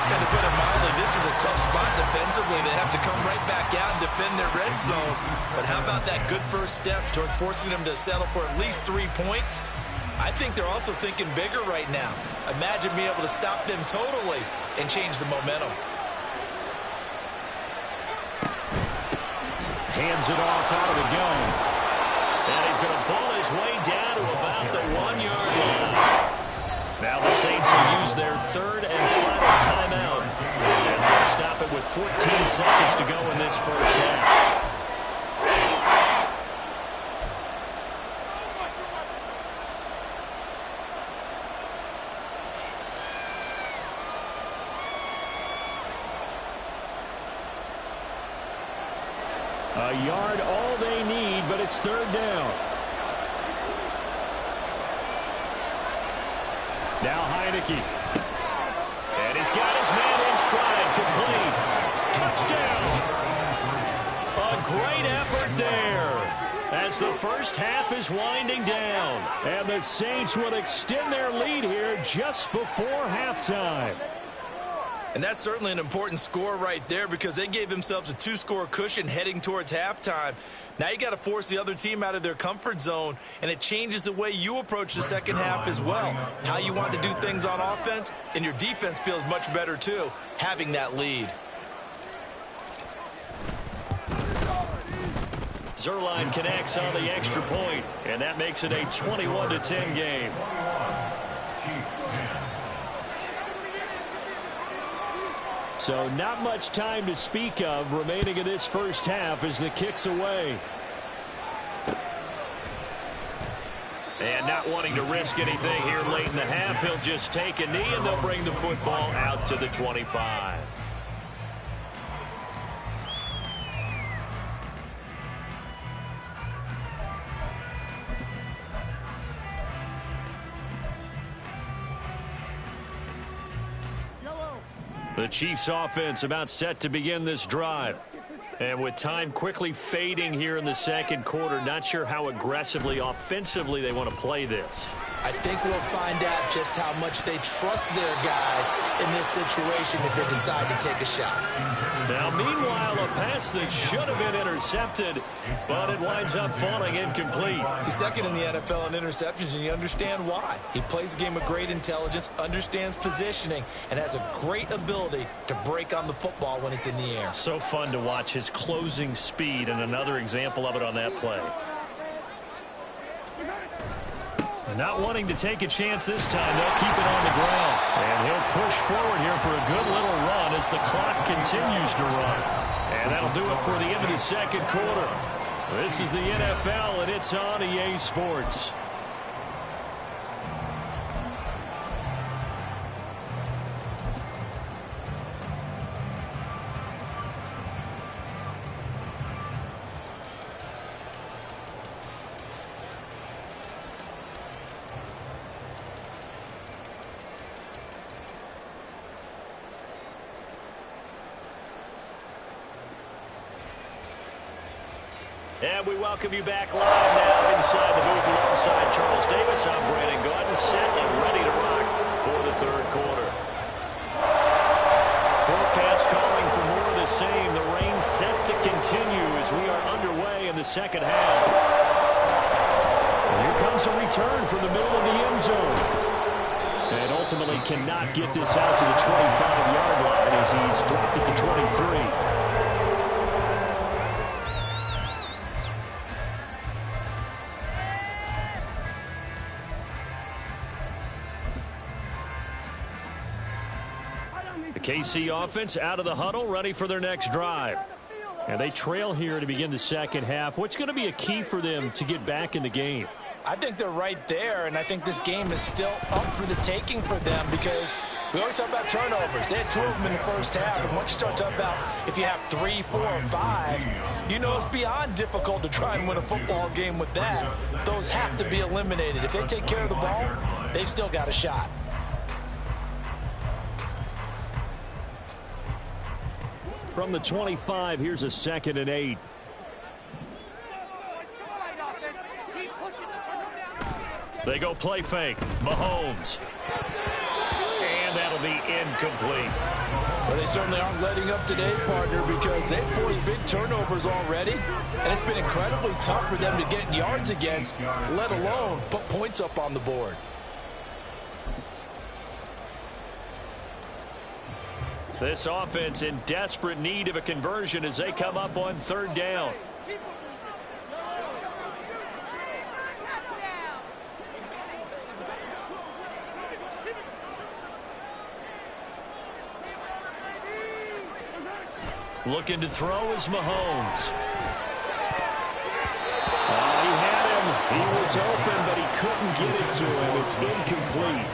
And to put it mildly, this is a tough spot defensively. They have to come right back out and defend their red zone. But how about that good first step towards forcing them to settle for at least 3 points? I think they're also thinking bigger right now. Imagine being able to stop them totally and change the momentum. Hands it off out of the gun. And he's going to ball his way down to about the 1-yard line. Now the Saints will use their 3rd and final timeout as they'll stop it with 14 seconds to go in this first half. A yard all they need, but it's 3rd down. Now Heineke. And he's got his man in stride, complete. as the first half is winding down. And the Saints will extend their lead here just before halftime. And that's certainly an important score right there because they gave themselves a 2-score cushion heading towards halftime. Now you got to force the other team out of their comfort zone, and it changes the way you approach the second half as well. How you want to do things on offense, and your defense feels much better too, having that lead. Zerline connects on the extra point, and that makes it a 21-10 game. So not much time to speak of remaining in this first half as the kick's away. And not wanting to risk anything here late in the half, he'll just take a knee and they'll bring the football out to the 25. The Chiefs offense about set to begin this drive. And with time quickly fading here in the second quarter, not sure how aggressively, offensively they want to play this. I think we'll find out just how much they trust their guys in this situation if they decide to take a shot. Now, meanwhile, a pass that should have been intercepted, but it winds up falling incomplete. He's second in the NFL in interceptions, and you understand why. He plays a game with great intelligence, understands positioning, and has a great ability to break on the football when it's in the air. So fun to watch his closing speed, and another example of it on that play. Not wanting to take a chance this time, they'll keep it on the ground. And he'll push forward here for a good little run as the clock continues to run. And that'll do it for the end of the second quarter. This is the NFL, and it's on EA Sports. And we welcome you back live now inside the booth alongside Charles Davis. I'm Brandon Gordon, set and ready to rock for the third quarter. Forecast calling for more of the same. The rain set to continue as we are underway in the second half. And here comes a return from the middle of the end zone. And ultimately cannot get this out to the 25-yard line as he's dropped at the 23. KC offense out of the huddle, ready for their next drive. And they trail here to begin the second half. What's going to be a key for them to get back in the game? I think they're right there, and I think this game is still up for the taking for them because we always talk about turnovers. They had 2 of them in the first half, and once you start talking about if you have 3, 4, or 5, you know it's beyond difficult to try and win a football game with that. Those have to be eliminated. If they take care of the ball, they've still got a shot. From the 25, here's a 2nd and 8. They go play fake. Mahomes. And that'll be incomplete. Well, they certainly aren't letting up today, partner, because they've forced big turnovers already, and it's been incredibly tough for them to get yards against, let alone put points up on the board. This offense in desperate need of a conversion as they come up on 3rd down. Looking to throw is Mahomes. He had him. He was open, but he couldn't get it to him. It's incomplete.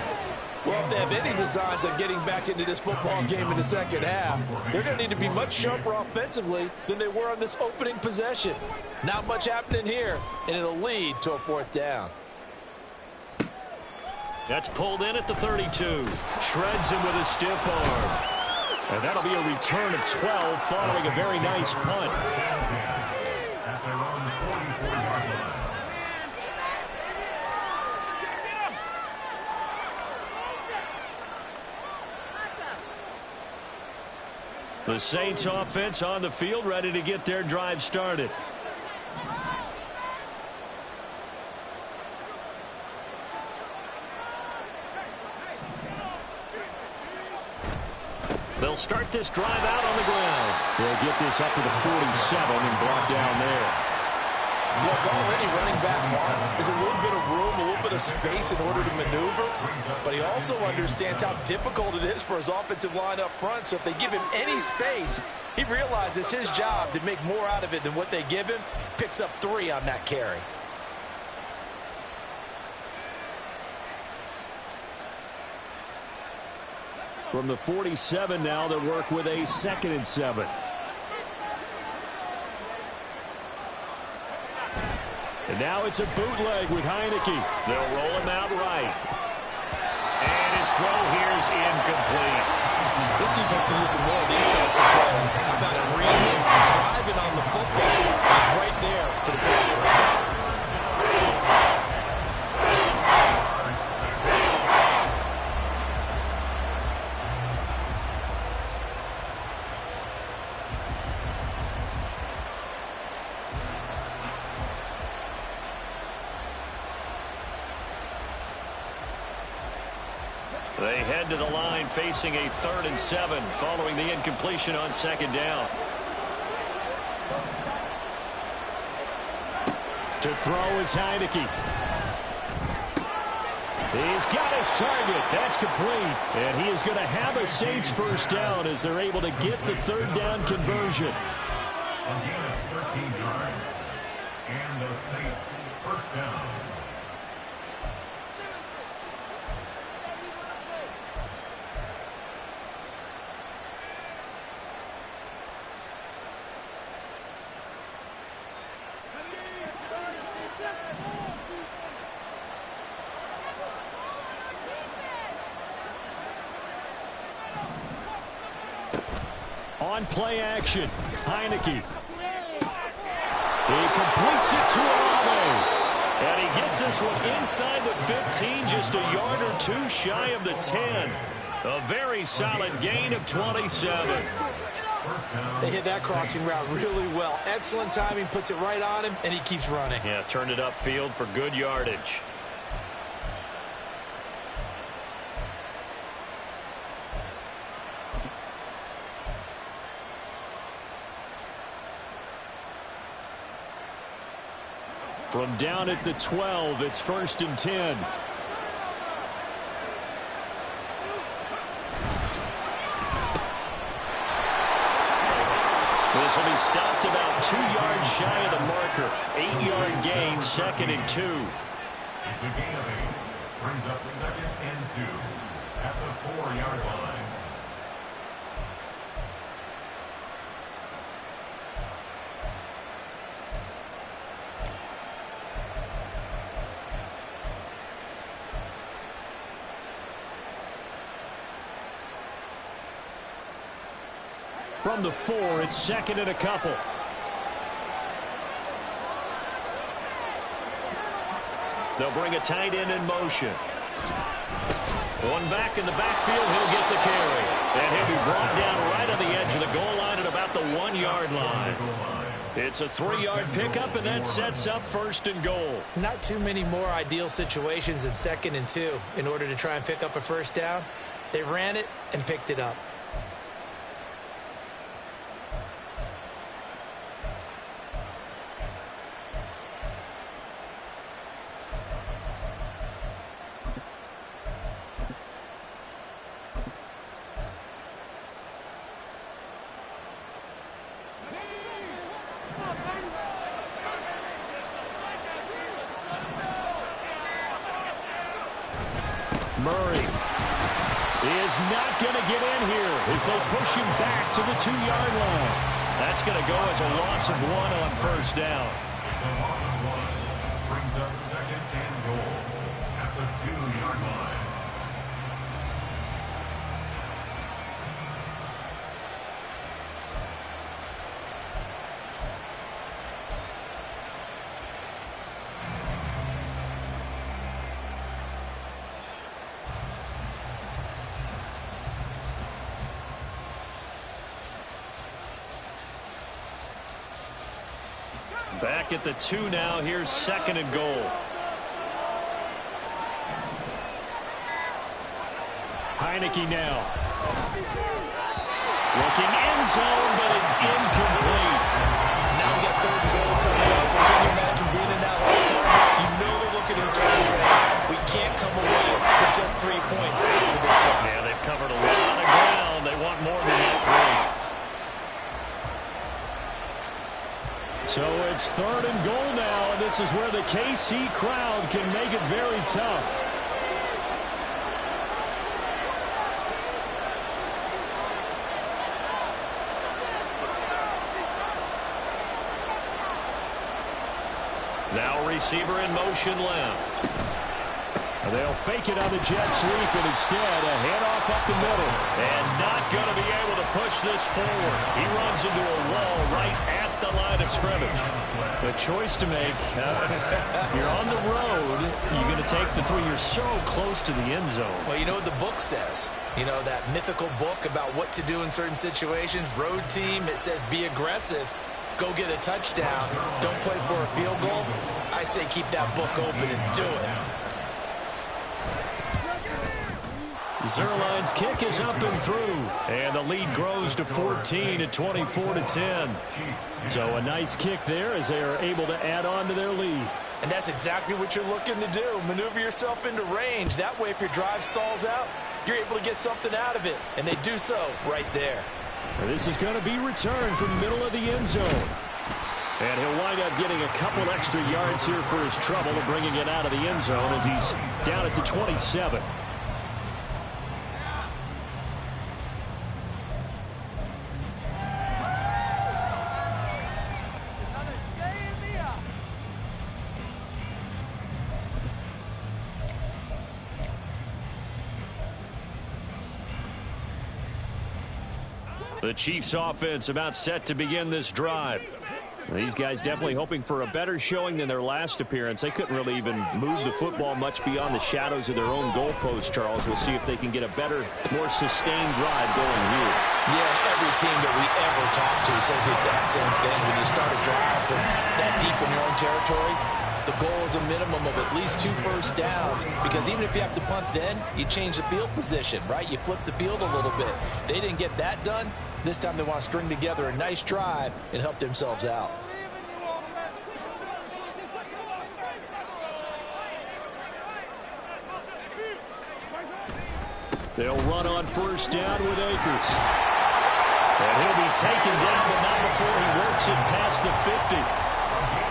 Well, if they have any designs on getting back into this football game in the second half, they're going to need to be much sharper offensively than they were on this opening possession. Not much happening here, and it'll lead to a 4th down. That's pulled in at the 32. Shreds him with a stiff arm. And that'll be a return of 12 following a very nice punt. At their own 44-yard line. The Saints offense on the field, ready to get their drive started. They'll start this drive out on the ground. They'll get this up to the 47 and block down there. Look, already running back wants is a little bit of room, a little bit of space in order to maneuver, but he also understands how difficult it is for his offensive line up front, so if they give him any space, he realizes his job to make more out of it than what they give him, picks up 3 on that carry. From the 47 now, they'll work with a 2nd and 7. And now it's a bootleg with Heineke. They'll roll him out right. And his throw here is incomplete. This defense can use some more of these types of plays. How about him reading it, driving on the football, and he's right there for the pass breakout. They head to the line facing a 3rd and 7 following the incompletion on 2nd down. To throw is Heineke. He's got his target. That's complete. And he is going to have a Saints 1st down as they're able to get the 3rd down conversion. A gain of 13 yards. And the Saints 1st down. On play action, Heineke. He completes it to Olave. And he gets this one inside the 15, just a yard or 2 shy of the 10. A very solid gain of 27. They hit that crossing route really well. Excellent timing, puts it right on him, and he keeps running. Yeah, turned it upfield for good yardage. From down at the 12, it's 1st and 10. This will be stopped about 2 yards shy of the marker. 8-yard gain, 2nd and 2. It's a gain of 8. Brings up 2nd and 2 at the 4-yard line. From the 4, it's 2nd and a couple. They'll bring a tight end in motion. One back in the backfield, he'll get the carry. And he'll be brought down right on the edge of the goal line at about the 1-yard line. It's a 3-yard pickup, and that sets up 1st and goal. Not too many more ideal situations than 2nd and 2 in order to try and pick up a 1st down. They ran it and picked it up. Murray is not going to get in here as they push him back to the 2-yard line. That's going to go as a loss of 1 on 1st down. It's a loss of 1. Brings up 2nd and goal at the 2-yard line. Back at the 2 now. Here's 2nd and goal. Heineke now. Looking end zone, but it's incomplete. Now we got 3rd and goal coming up. Can you imagine being in that hole, partner? You know they're looking at each other and saying, we can't come away with just 3 points after this drive. Yeah, they've covered a lot of ground. They want more than that 3. So it's 3rd and goal now, and this is where the KC crowd can make it very tough. Now receiver in motion left. They'll fake it on the jet sweep, and instead a handoff up the middle. And not going to be able to push this forward. He runs into a wall right at the line of scrimmage. A choice to make. You're on the road. You're going to take the 3. You're so close to the end zone. Well, you know what the book says. You know, that mythical book about what to do in certain situations. Road team, it says be aggressive. Go get a touchdown. Don't play for a field goal. I say keep that book open and do it. Zerline's kick is up and through. And the lead grows to 14 at 24-10. So a nice kick there as they are able to add on to their lead. And that's exactly what you're looking to do. Maneuver yourself into range. That way, if your drive stalls out, you're able to get something out of it. And they do so right there. This is going to be returned from the middle of the end zone. And he'll wind up getting a couple extra yards here for his trouble of bringing it out of the end zone as he's down at the 27. The Chiefs offense about set to begin this drive. These guys definitely hoping for a better showing than their last appearance. They couldn't really even move the football much beyond the shadows of their own goalpost, Charles. We'll see if they can get a better, more sustained drive going here. Yeah, every team that we ever talk to says the exact same thing. When you start a drive from that deep in your own territory, the goal is a minimum of at least 2 first downs, because even if you have to punt then, you change the field position, right? You flip the field a little bit. They didn't get that done. This time they want to string together a nice drive and help themselves out. They'll run on first down with Akers. And he'll be taken down, but not before he works it past the 50.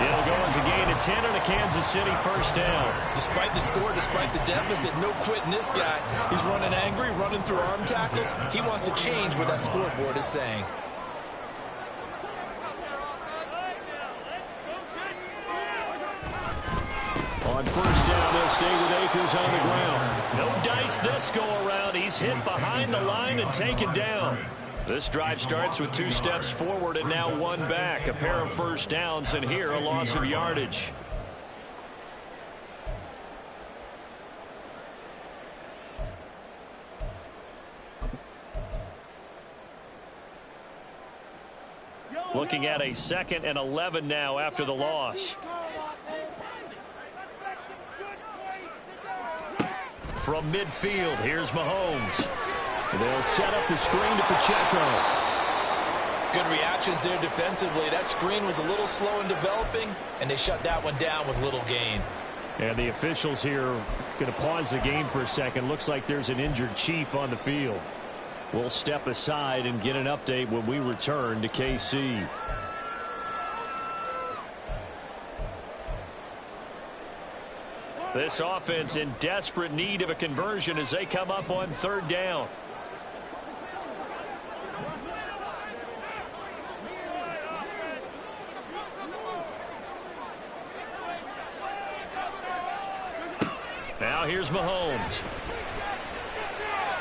It'll go as a gain of 10 and a Kansas City first down. Despite the score, despite the deficit, no quitting this guy. He's running angry, running through arm tackles. He wants to change what that scoreboard is saying. On first down, they'll stay with Akers on the ground. No dice this go around. He's hit behind the line and taken down. This drive starts with 2 steps forward and now 1 back. A pair of first downs, and here a loss of yardage. Looking at a 2nd and 11 now after the loss. From midfield, here's Mahomes. They'll set up the screen to Pacheco. Good reactions there defensively. That screen was a little slow in developing, and they shut that one down with little gain. And the officials here going to pause the game for a second. Looks like there's an injured Chief on the field. We'll step aside and get an update when we return to KC. This offense in desperate need of a conversion as they come up on 3rd down. Now here's Mahomes.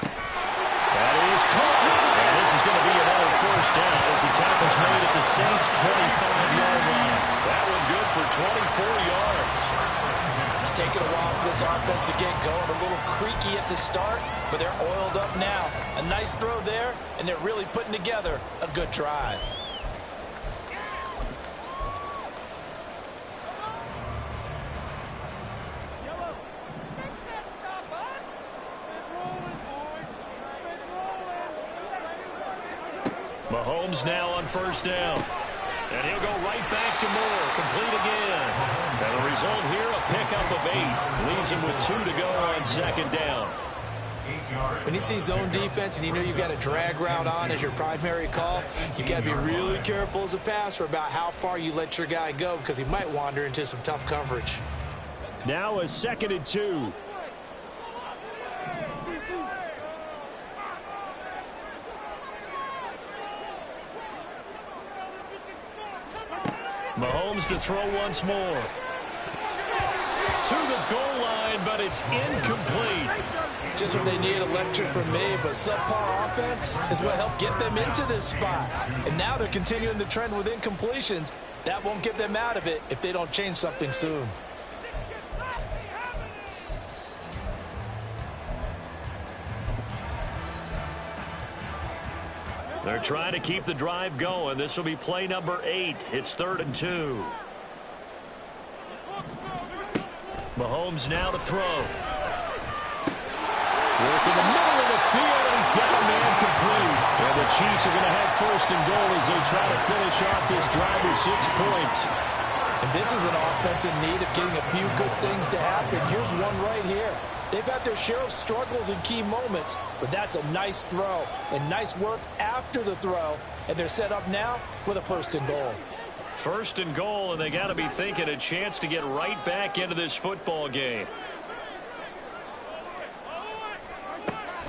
That is caught. And this is going to be another first down as the tackle's made at the Saints' 25-yard line. That one good for 24 yards. It's taken a while for this offense to get going. A little creaky at the start, but they're oiled up now. A nice throw there, and they're really putting together a good drive. Mahomes now on first down. And he'll go right back to Moore. Complete again. And the result here, a pickup of 8. Leaves him with 2 to go on second down. When you see zone defense and you know you've got a drag route on as your primary call, you got to be really careful as a passer about how far you let your guy go because he might wander into some tough coverage. Now a 2nd and 2. Mahomes to throw once more. To the goal line, but it's incomplete. Just what they need, a lecture from me, but subpar offense is what helped get them into this spot. And now they're continuing the trend with incompletions. That won't get them out of it if they don't change something soon. They're trying to keep the drive going. This will be play number 8. It's 3rd and 2. Mahomes now to throw. Work in the middle of the field, and he's got a man complete. And the Chiefs are going to have 1st and goal as they try to finish off this drive with 6 points. And this is an offense in need of getting a few good things to happen. Here's one right here. They've had their share of struggles in key moments, but that's a nice throw and nice work after the throw. And they're set up now with a 1st and goal. 1st and goal, and they got to be thinking a chance to get right back into this football game.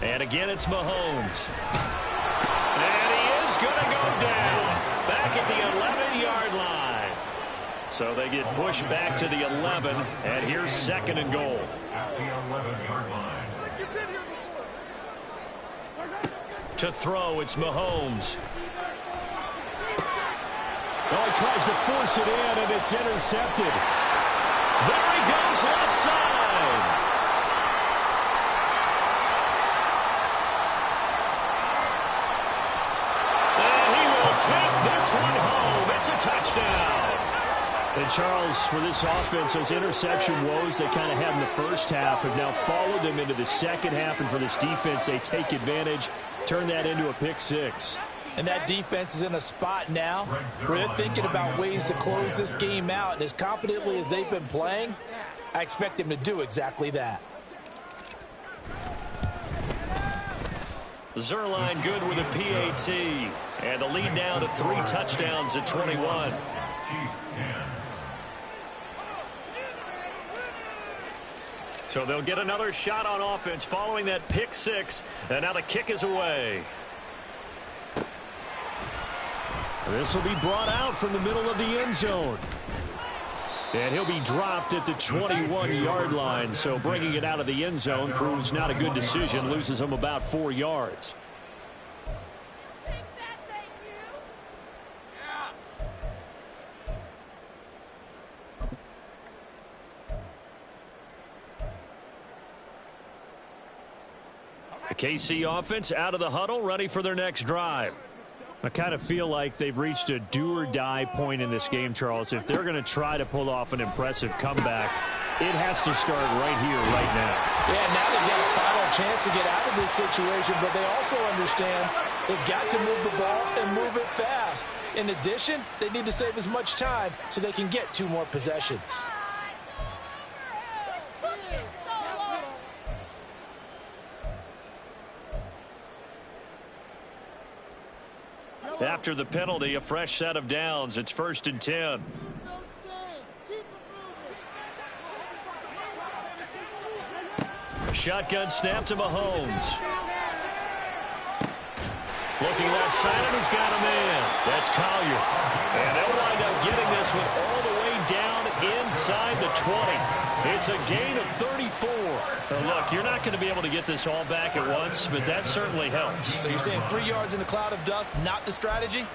And again, it's Mahomes. And he is going to go down back at the 11-yard line. So they get pushed back to the 11, and here's 2nd and goal. At the 11-yard line. To throw, it's Mahomes. Oh, he tries to force it in, and it's intercepted. There he goes, left side. And he will take this one home. It's a touchdown. And Charles, for this offense, those interception woes they kind of had in the first half have now followed them into the second half. And for this defense, they take advantage, turn that into a pick 6. And that defense is in a spot now where they're thinking about ways to close this game out. And as confidently as they've been playing, I expect them to do exactly that. Zerline good with a PAT. And the lead now to 3 touchdowns at 21. Chiefs 10. So they'll get another shot on offense following that pick 6. And now the kick is away. This will be brought out from the middle of the end zone. And he'll be dropped at the 21-yard line. So bringing it out of the end zone proves not a good decision. Loses him about 4 yards. The KC offense out of the huddle, ready for their next drive. I kind of feel like they've reached a do-or-die point in this game, Charles. If they're going to try to pull off an impressive comeback, it has to start right here, right now. Yeah, now they've got a final chance to get out of this situation, but they also understand they've got to move the ball and move it fast. In addition, they need to save as much time so they can get 2 more possessions. After the penalty, a fresh set of downs. It's 1st and 10. Shotgun snap to Mahomes. Looking left side, and he's got a man. That's Collier. And they'll wind up getting this one all the way down inside the 20. It's a gain of 34. Now look, you're not going to be able to get this all back at once, but that certainly helps. So you're saying 3 yards in the cloud of dust, not the strategy?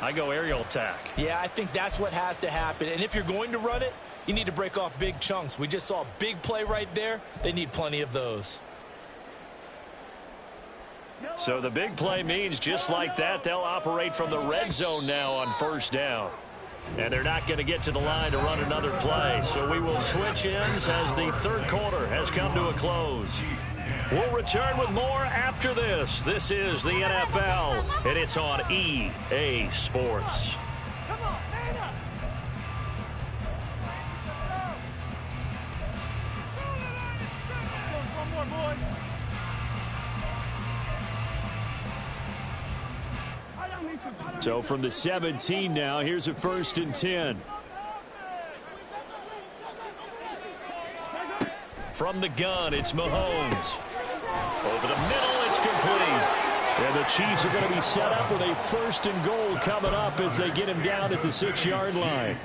I go aerial attack. Yeah, I think that's what has to happen. And if you're going to run it, you need to break off big chunks. We just saw a big play right there. They need plenty of those. So the big play means just like that, they'll operate from the red zone now on 1st down. And they're not going to get to the line to run another play. So we will switch ends as the 3rd quarter has come to a close. We'll return with more after this. This is the NFL, and it's on EA Sports. So from the 17 now, here's a 1st and 10. From the gun, it's Mahomes. Over the middle, it's complete. And the Chiefs are going to be set up with a 1st and goal coming up as they get him down at the 6-yard line.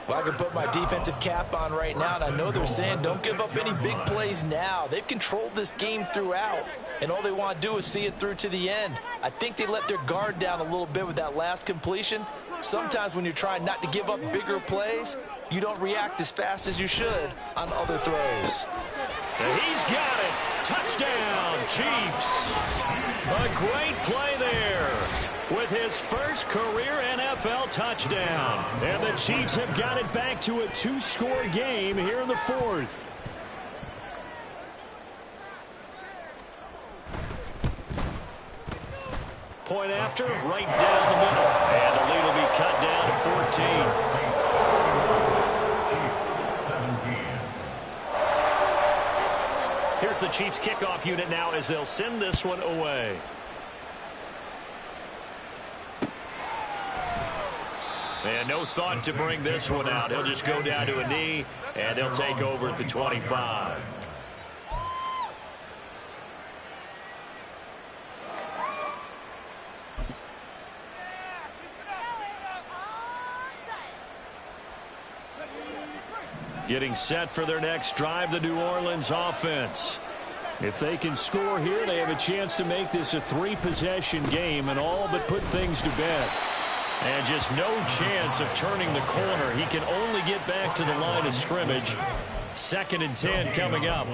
Well, I can put my defensive cap on right now, and I know they're saying don't give up any big plays now. They've controlled this game throughout, and all they want to do is see it through to the end. I think they let their guard down a little bit with that last completion. Sometimes when you're trying not to give up bigger plays, you don't react as fast as you should on other throws. And he's got it. Touchdown, Chiefs. A great play there with his first career NFL touchdown. And the Chiefs have got it back to a 2-score game here in the 4th. Point after, right down the middle. And the lead will be cut down to 14. Here's the Chiefs kickoff unit now as they'll send this one away. And no thought to bring this one out. He'll just go down to a knee, and they'll take over at the 25. Getting set for their next drive, the New Orleans offense. If they can score here, they have a chance to make this a 3-possession game and all but put things to bed. And just no chance of turning the corner. He can only get back to the line of scrimmage. 2nd and 10 coming up.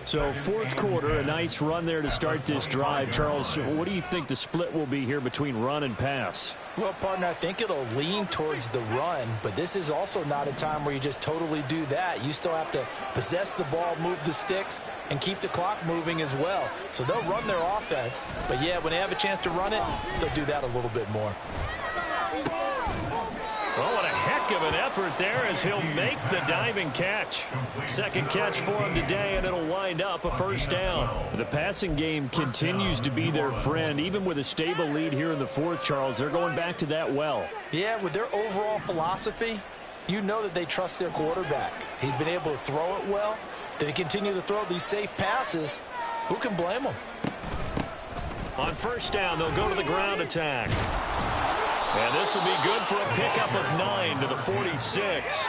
So 4th quarter, a nice run there to start this drive. Charles, what do you think the split will be here between run and pass? Well, partner, I think it'll lean towards the run, but this is also not a time where you just totally do that. You still have to possess the ball, move the sticks, and keep the clock moving as well. So they'll run their offense, but yeah, when they have a chance to run it, they'll do that a little bit more. Oh, what a heck of an effort there as he'll make the diving catch. 2nd catch for him today, and it'll wind up a 1st down. The passing game continues to be their friend. Even with a stable lead here in the 4th, Charles, they're going back to that well. Yeah, with their overall philosophy, you know that they trust their quarterback. He's been able to throw it well. They continue to throw these safe passes. Who can blame them? On 1st down, they'll go to the ground attack. And this will be good for a pickup of 9 to the 46.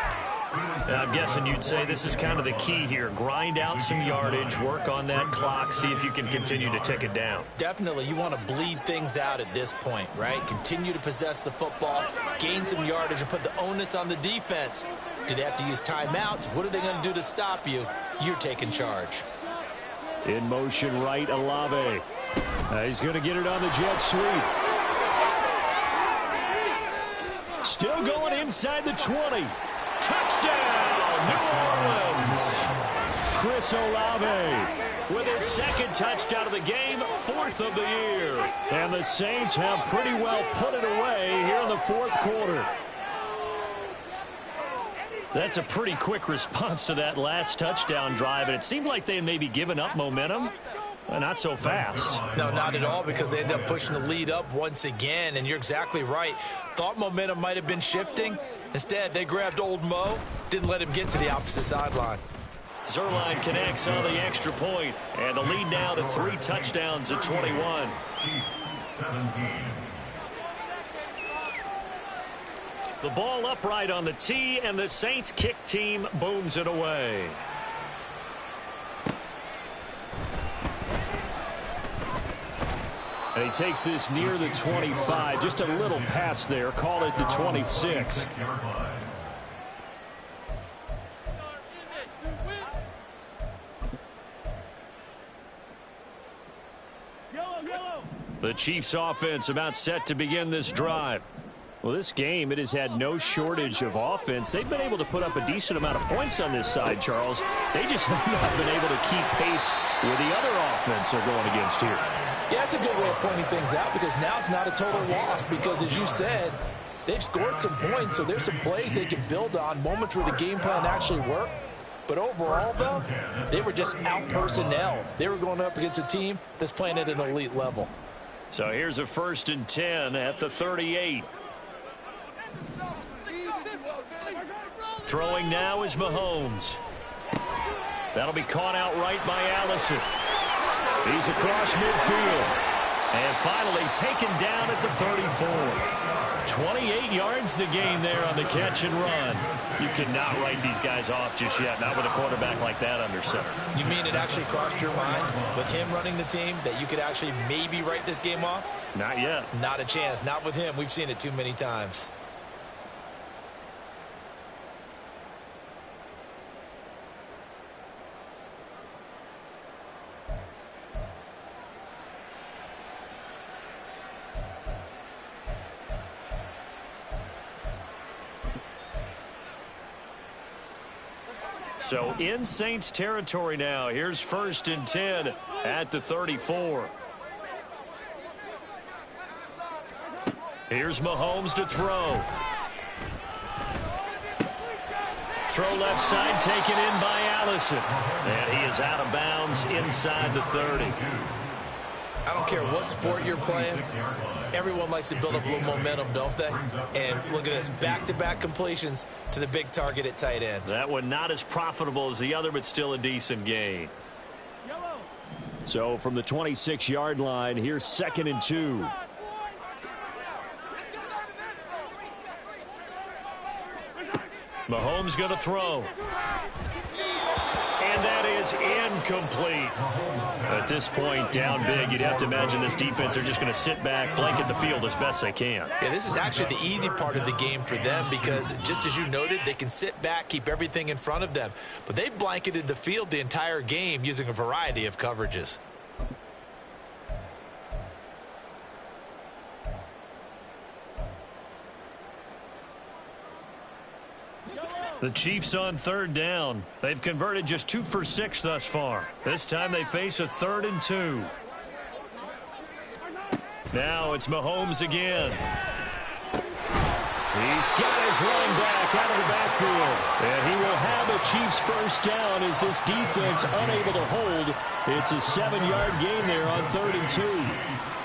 Now, I'm guessing you'd say this is kind of the key here. Grind out some yardage, work on that clock, see if you can continue to tick it down. Definitely, you want to bleed things out at this point, right? Continue to possess the football, gain some yardage, and put the onus on the defense. Do they have to use timeouts? What are they going to do to stop you? You're taking charge. In motion right, Olave. He's going to get it on the jet sweep. Still going inside the 20. Touchdown, New Orleans. Chris Olave with his 2nd touchdown of the game, 4th of the year. And the Saints have pretty well put it away here in the 4th quarter. That's a pretty quick response to that last touchdown drive, and it seemed like they had maybe given up momentum. Not so fast. No, not at all, because they end up pushing the lead up once again, and you're exactly right. Thought momentum might have been shifting. Instead, they grabbed old Mo, didn't let him get to the opposite sideline. Zuerlein connects on the extra point, and the lead now to 3 touchdowns at 21. Chiefs 17. The ball upright on the tee, and the Saints kick team booms it away. And he takes this near the 25. Just a little pass there. Call it the 26. The Chiefs offense about set to begin this drive. Well, this game, it has had no shortage of offense. They've been able to put up a decent amount of points on this side, Charles. They just have not been able to keep pace with the other offense they're going against here. Yeah, it's a good way of pointing things out because now it's not a total loss because, as you said, they've scored some points, so there's some plays they can build on, moments where the game plan actually worked. But overall, though, they were just out-personnel. They were going up against a team that's playing at an elite level. So here's a 1st and 10 at the 38. Throwing now is Mahomes. That'll be caught outright by Allison. He's across midfield. And finally taken down at the 34. 28 yards the gain there on the catch and run. You cannot write these guys off just yet, not with a quarterback like that under center. You mean it actually crossed your mind with him running the team that you could actually maybe write this game off? Not yet. Not a chance. Not with him. We've seen it too many times. So in Saints territory now. Here's 1st and 10 at the 34. Here's Mahomes to throw. Throw left side taken in by Allison. And he is out of bounds inside the 30. I don't care what sport you're playing. Everyone likes to build up a little momentum, don't they? And look at this, back-to-back completions to the big target at tight end. That one not as profitable as the other, but still a decent gain. So from the 26-yard line, here's 2nd and 2. Mahomes going to throw. And that is incomplete. At this point, down big, you'd have to imagine this defense, they're just going to sit back, blanket the field as best they can. Yeah, this is actually the easy part of the game for them because, just as you noted, they can sit back, keep everything in front of them. But they've blanketed the field the entire game using a variety of coverages. The Chiefs on 3rd down. They've converted just 2 for 6 thus far. This time they face a 3rd and 2. Now it's Mahomes again. He's got his running back out of the backfield. And he will have a Chiefs 1st down as this defense unable to hold. It's a 7-yard gain there on 3rd and 2.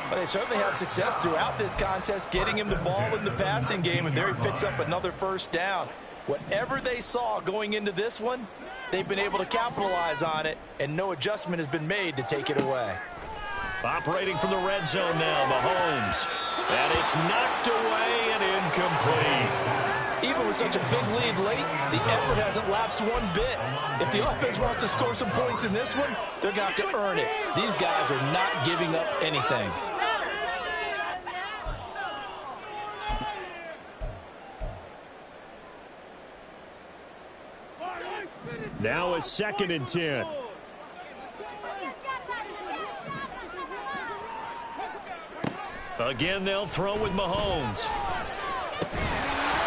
But they certainly had success throughout this contest, getting him the ball in the passing game, and there he picks up another 1st down. Whatever they saw going into this one, they've been able to capitalize on it, and no adjustment has been made to take it away. Operating from the red zone now, Mahomes. And it's knocked away and incomplete. Even with such a big lead late, the effort hasn't lapsed one bit. If the offense wants to score some points in this one, they're going to have to earn it. These guys are not giving up anything. Now it's 2nd and 10. Again, they'll throw with Mahomes.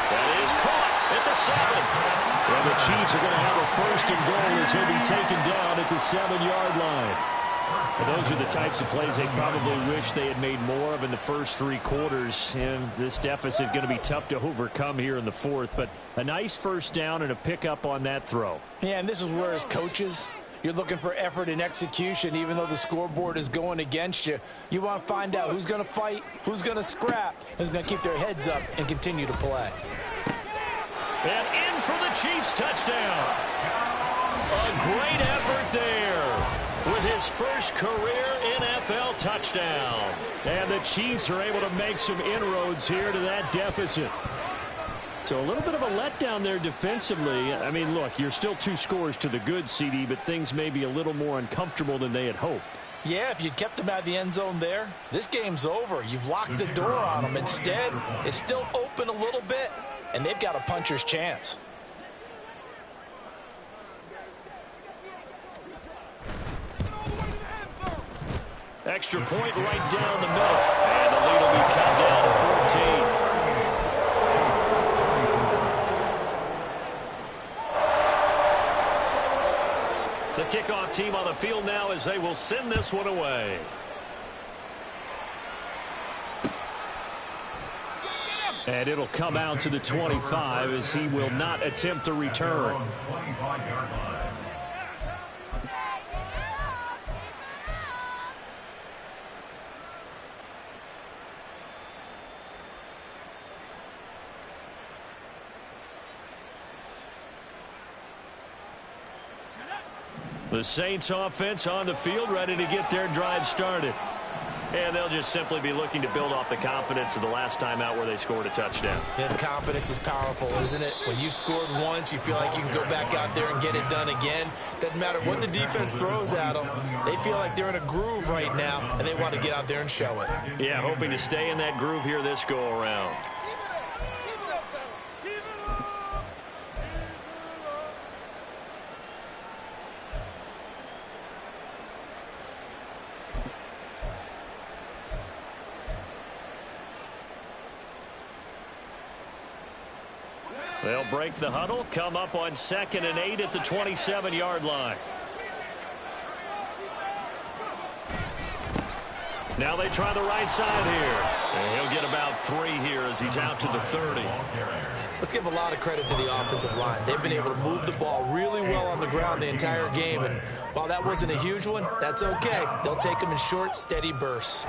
That is caught at the 7. And the Chiefs are going to have a 1st and goal as he'll be taken down at the 7-yard line. And those are the types of plays they probably wish they had made more of in the first 3 quarters. And this deficit going to be tough to overcome here in the 4th. But a nice 1st down and a pickup on that throw. Yeah, and this is where, as coaches, you're looking for effort and execution. Even though the scoreboard is going against you, you want to find out who's going to fight, who's going to scrap, who's going to keep their heads up and continue to play. And in for the Chiefs touchdown. A great effort there with his first career NFL touchdown. And the Chiefs are able to make some inroads here to that deficit. So a little bit of a letdown there defensively. I mean, look, you're still 2 scores to the good, CD, but things may be a little more uncomfortable than they had hoped. Yeah, if you'd kept them out of the end zone there, this game's over. You've locked the door on them. Instead, it's still open a little bit, and they've got a puncher's chance. Extra point right down the middle. And the lead will be cut down to 14. Both team on the field now as they will send this one away. And it'll come out to the 25 as he will not attempt to return. The Saints offense on the field, ready to get their drive started. And they'll just simply be looking to build off the confidence of the last time out where they scored a touchdown. And confidence is powerful, isn't it? When you've scored once, you feel like you can go back out there and get it done again. Doesn't matter what the defense throws at them. They feel like they're in a groove right now, and they want to get out there and show it. Yeah, hoping to stay in that groove here this go-around. They'll break the huddle, come up on 2nd and 8 at the 27-yard line. Now they try the right side here. And he'll get about 3 here as he's out to the 30. Let's give a lot of credit to the offensive line. They've been able to move the ball really well on the ground the entire game. And while that wasn't a huge one, that's okay. They'll take them in short, steady bursts.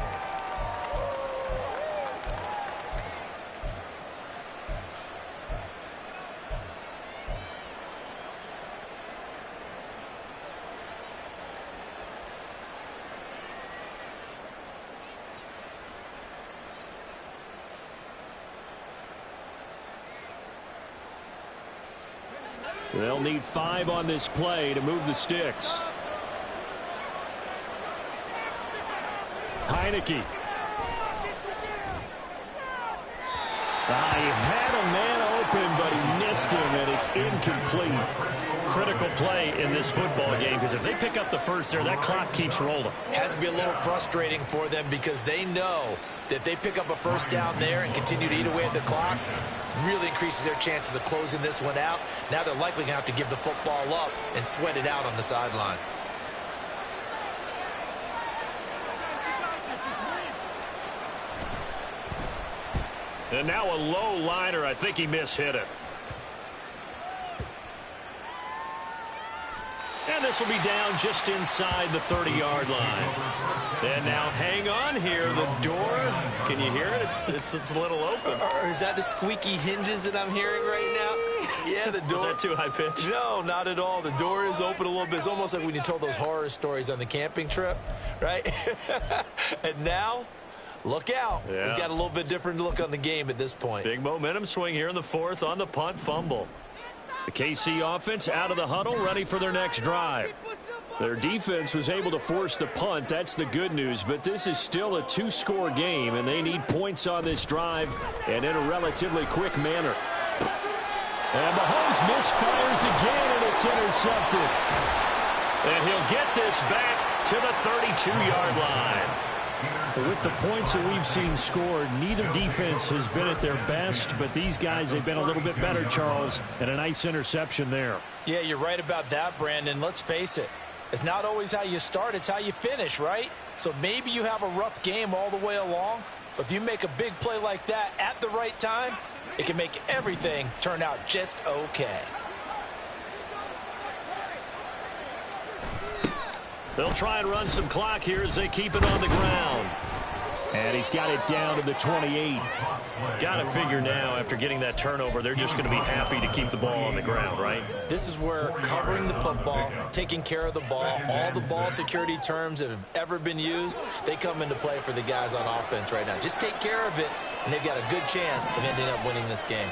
They'll need 5 on this play to move the sticks. Heineke. He had a man open, but he missed him, and it's incomplete. Critical play in this football game, because if they pick up the first there, that clock keeps rolling. Has to be a little frustrating for them because they know that if they pick up a first down there and continue to eat away at the clock, really increases their chances of closing this one out. Now they're likely going to have to give the football up and sweat it out on the sideline. And now a low liner. I think he mishit it. And this will be down just inside the 30-yard line. And now hang on here. The door, can you hear it? It's a little open. Or is that the squeaky hinges that I'm hearing right now? Yeah, the door. Is that too high pitch? No, not at all. The door is open a little bit. It's almost like when you told those horror stories on the camping trip, right? And now, look out. Yeah. We've got a little bit different look on the game at this point. Big momentum swing here in the 4th on the punt fumble. The KC offense out of the huddle, ready for their next drive. Their defense was able to force the punt. That's the good news, but this is still a 2-score game, and they need points on this drive and in a relatively quick manner. And Mahomes misfires again, and it's intercepted. And he'll get this back to the 32-yard line. With the points that we've seen scored, neither defense has been at their best, but these guys, they've been a little bit better, Charles, and a nice interception there. Yeah, you're right about that, Brandon. Let's face it. It's not always how you start, it's how you finish, right? So maybe you have a rough game all the way along, but if you make a big play like that at the right time, it can make everything turn out just okay. They'll try and run some clock here as they keep it on the ground. And he's got it down to the 28. Got to figure now, after getting that turnover, they're just going to be happy to keep the ball on the ground, right? This is where covering the football, taking care of the ball, all the ball security terms that have ever been used, they come into play for the guys on offense right now. Just take care of it, and they've got a good chance of ending up winning this game.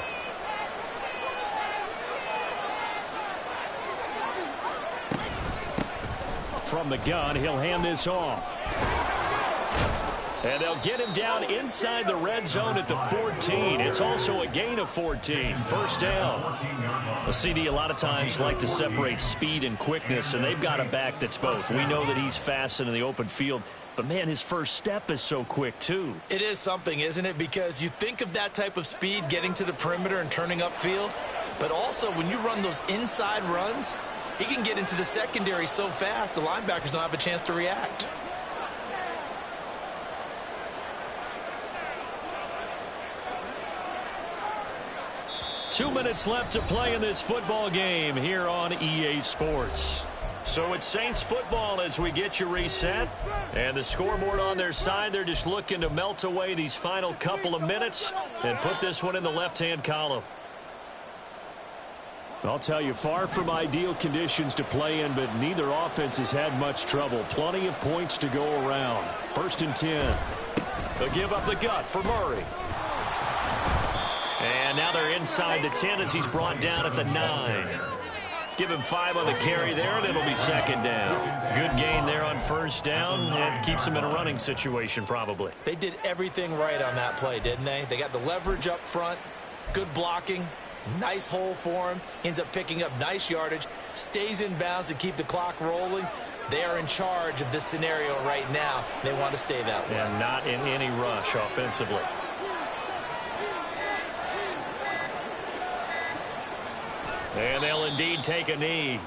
From the gun, he'll hand this off. And they'll get him down inside the red zone at the 14. It's also a gain of 14. First down. A CD a lot of times like to separate speed and quickness, and they've got a back that's both. We know that he's fast in the open field, but, man, his first step is so quick, too. It is something, isn't it? Because you think of that type of speed getting to the perimeter and turning upfield, but also when you run those inside runs, He can get into the secondary so fast, the linebackers don't have a chance to react. Two minutes left to play in this football game here on EA Sports. So it's Saints football as we get you reset. And the scoreboard on their side, they're just looking to melt away these final couple of minutes and put this one in the left-hand column. I'll tell you, far from ideal conditions to play in, but neither offense has had much trouble. Plenty of points to go around. 1st and 10. They'll give up the gut for Murray. And now they're inside the 10 as he's brought down at the 9. Give him 5 on the carry there, and it'll be 2nd down. Good gain there on 1st down, and keeps him in a running situation probably. They did everything right on that play, didn't they? They got the leverage up front, good blocking, nice hole for him, ends up picking up nice yardage, stays in bounds to keep the clock rolling. They are in charge of this scenario right now. They want to stay that way. And not in any rush offensively. And they'll indeed take a knee.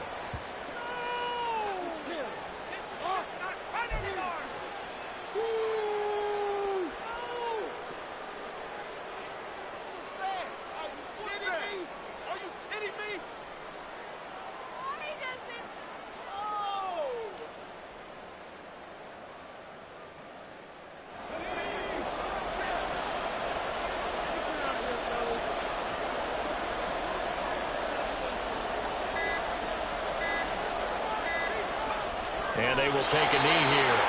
And they will take a knee here.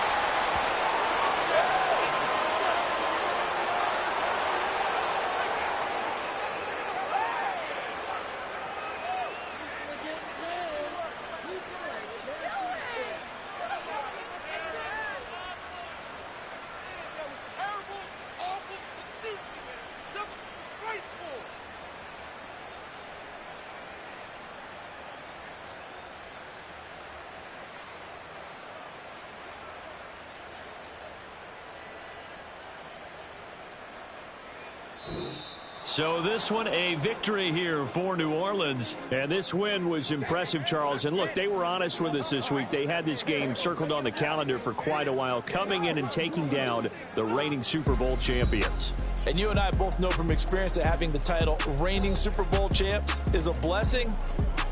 So this one a victory here for New Orleans. And this win was impressive, Charles. And look, they were honest with us this week. They had this game circled on the calendar for quite a while, coming in and taking down the reigning Super Bowl champions. And you and I both know from experience that having the title reigning Super Bowl champs is a blessing,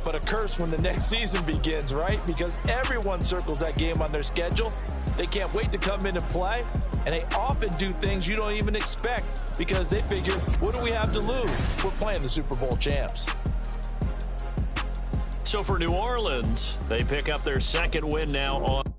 but a curse when the next season begins, right? Because everyone circles that game on their schedule. They can't wait to come in and play, and they often do things you don't even expect because they figure, what do we have to lose? We're playing the Super Bowl champs. So for New Orleans, they pick up their 2nd win now on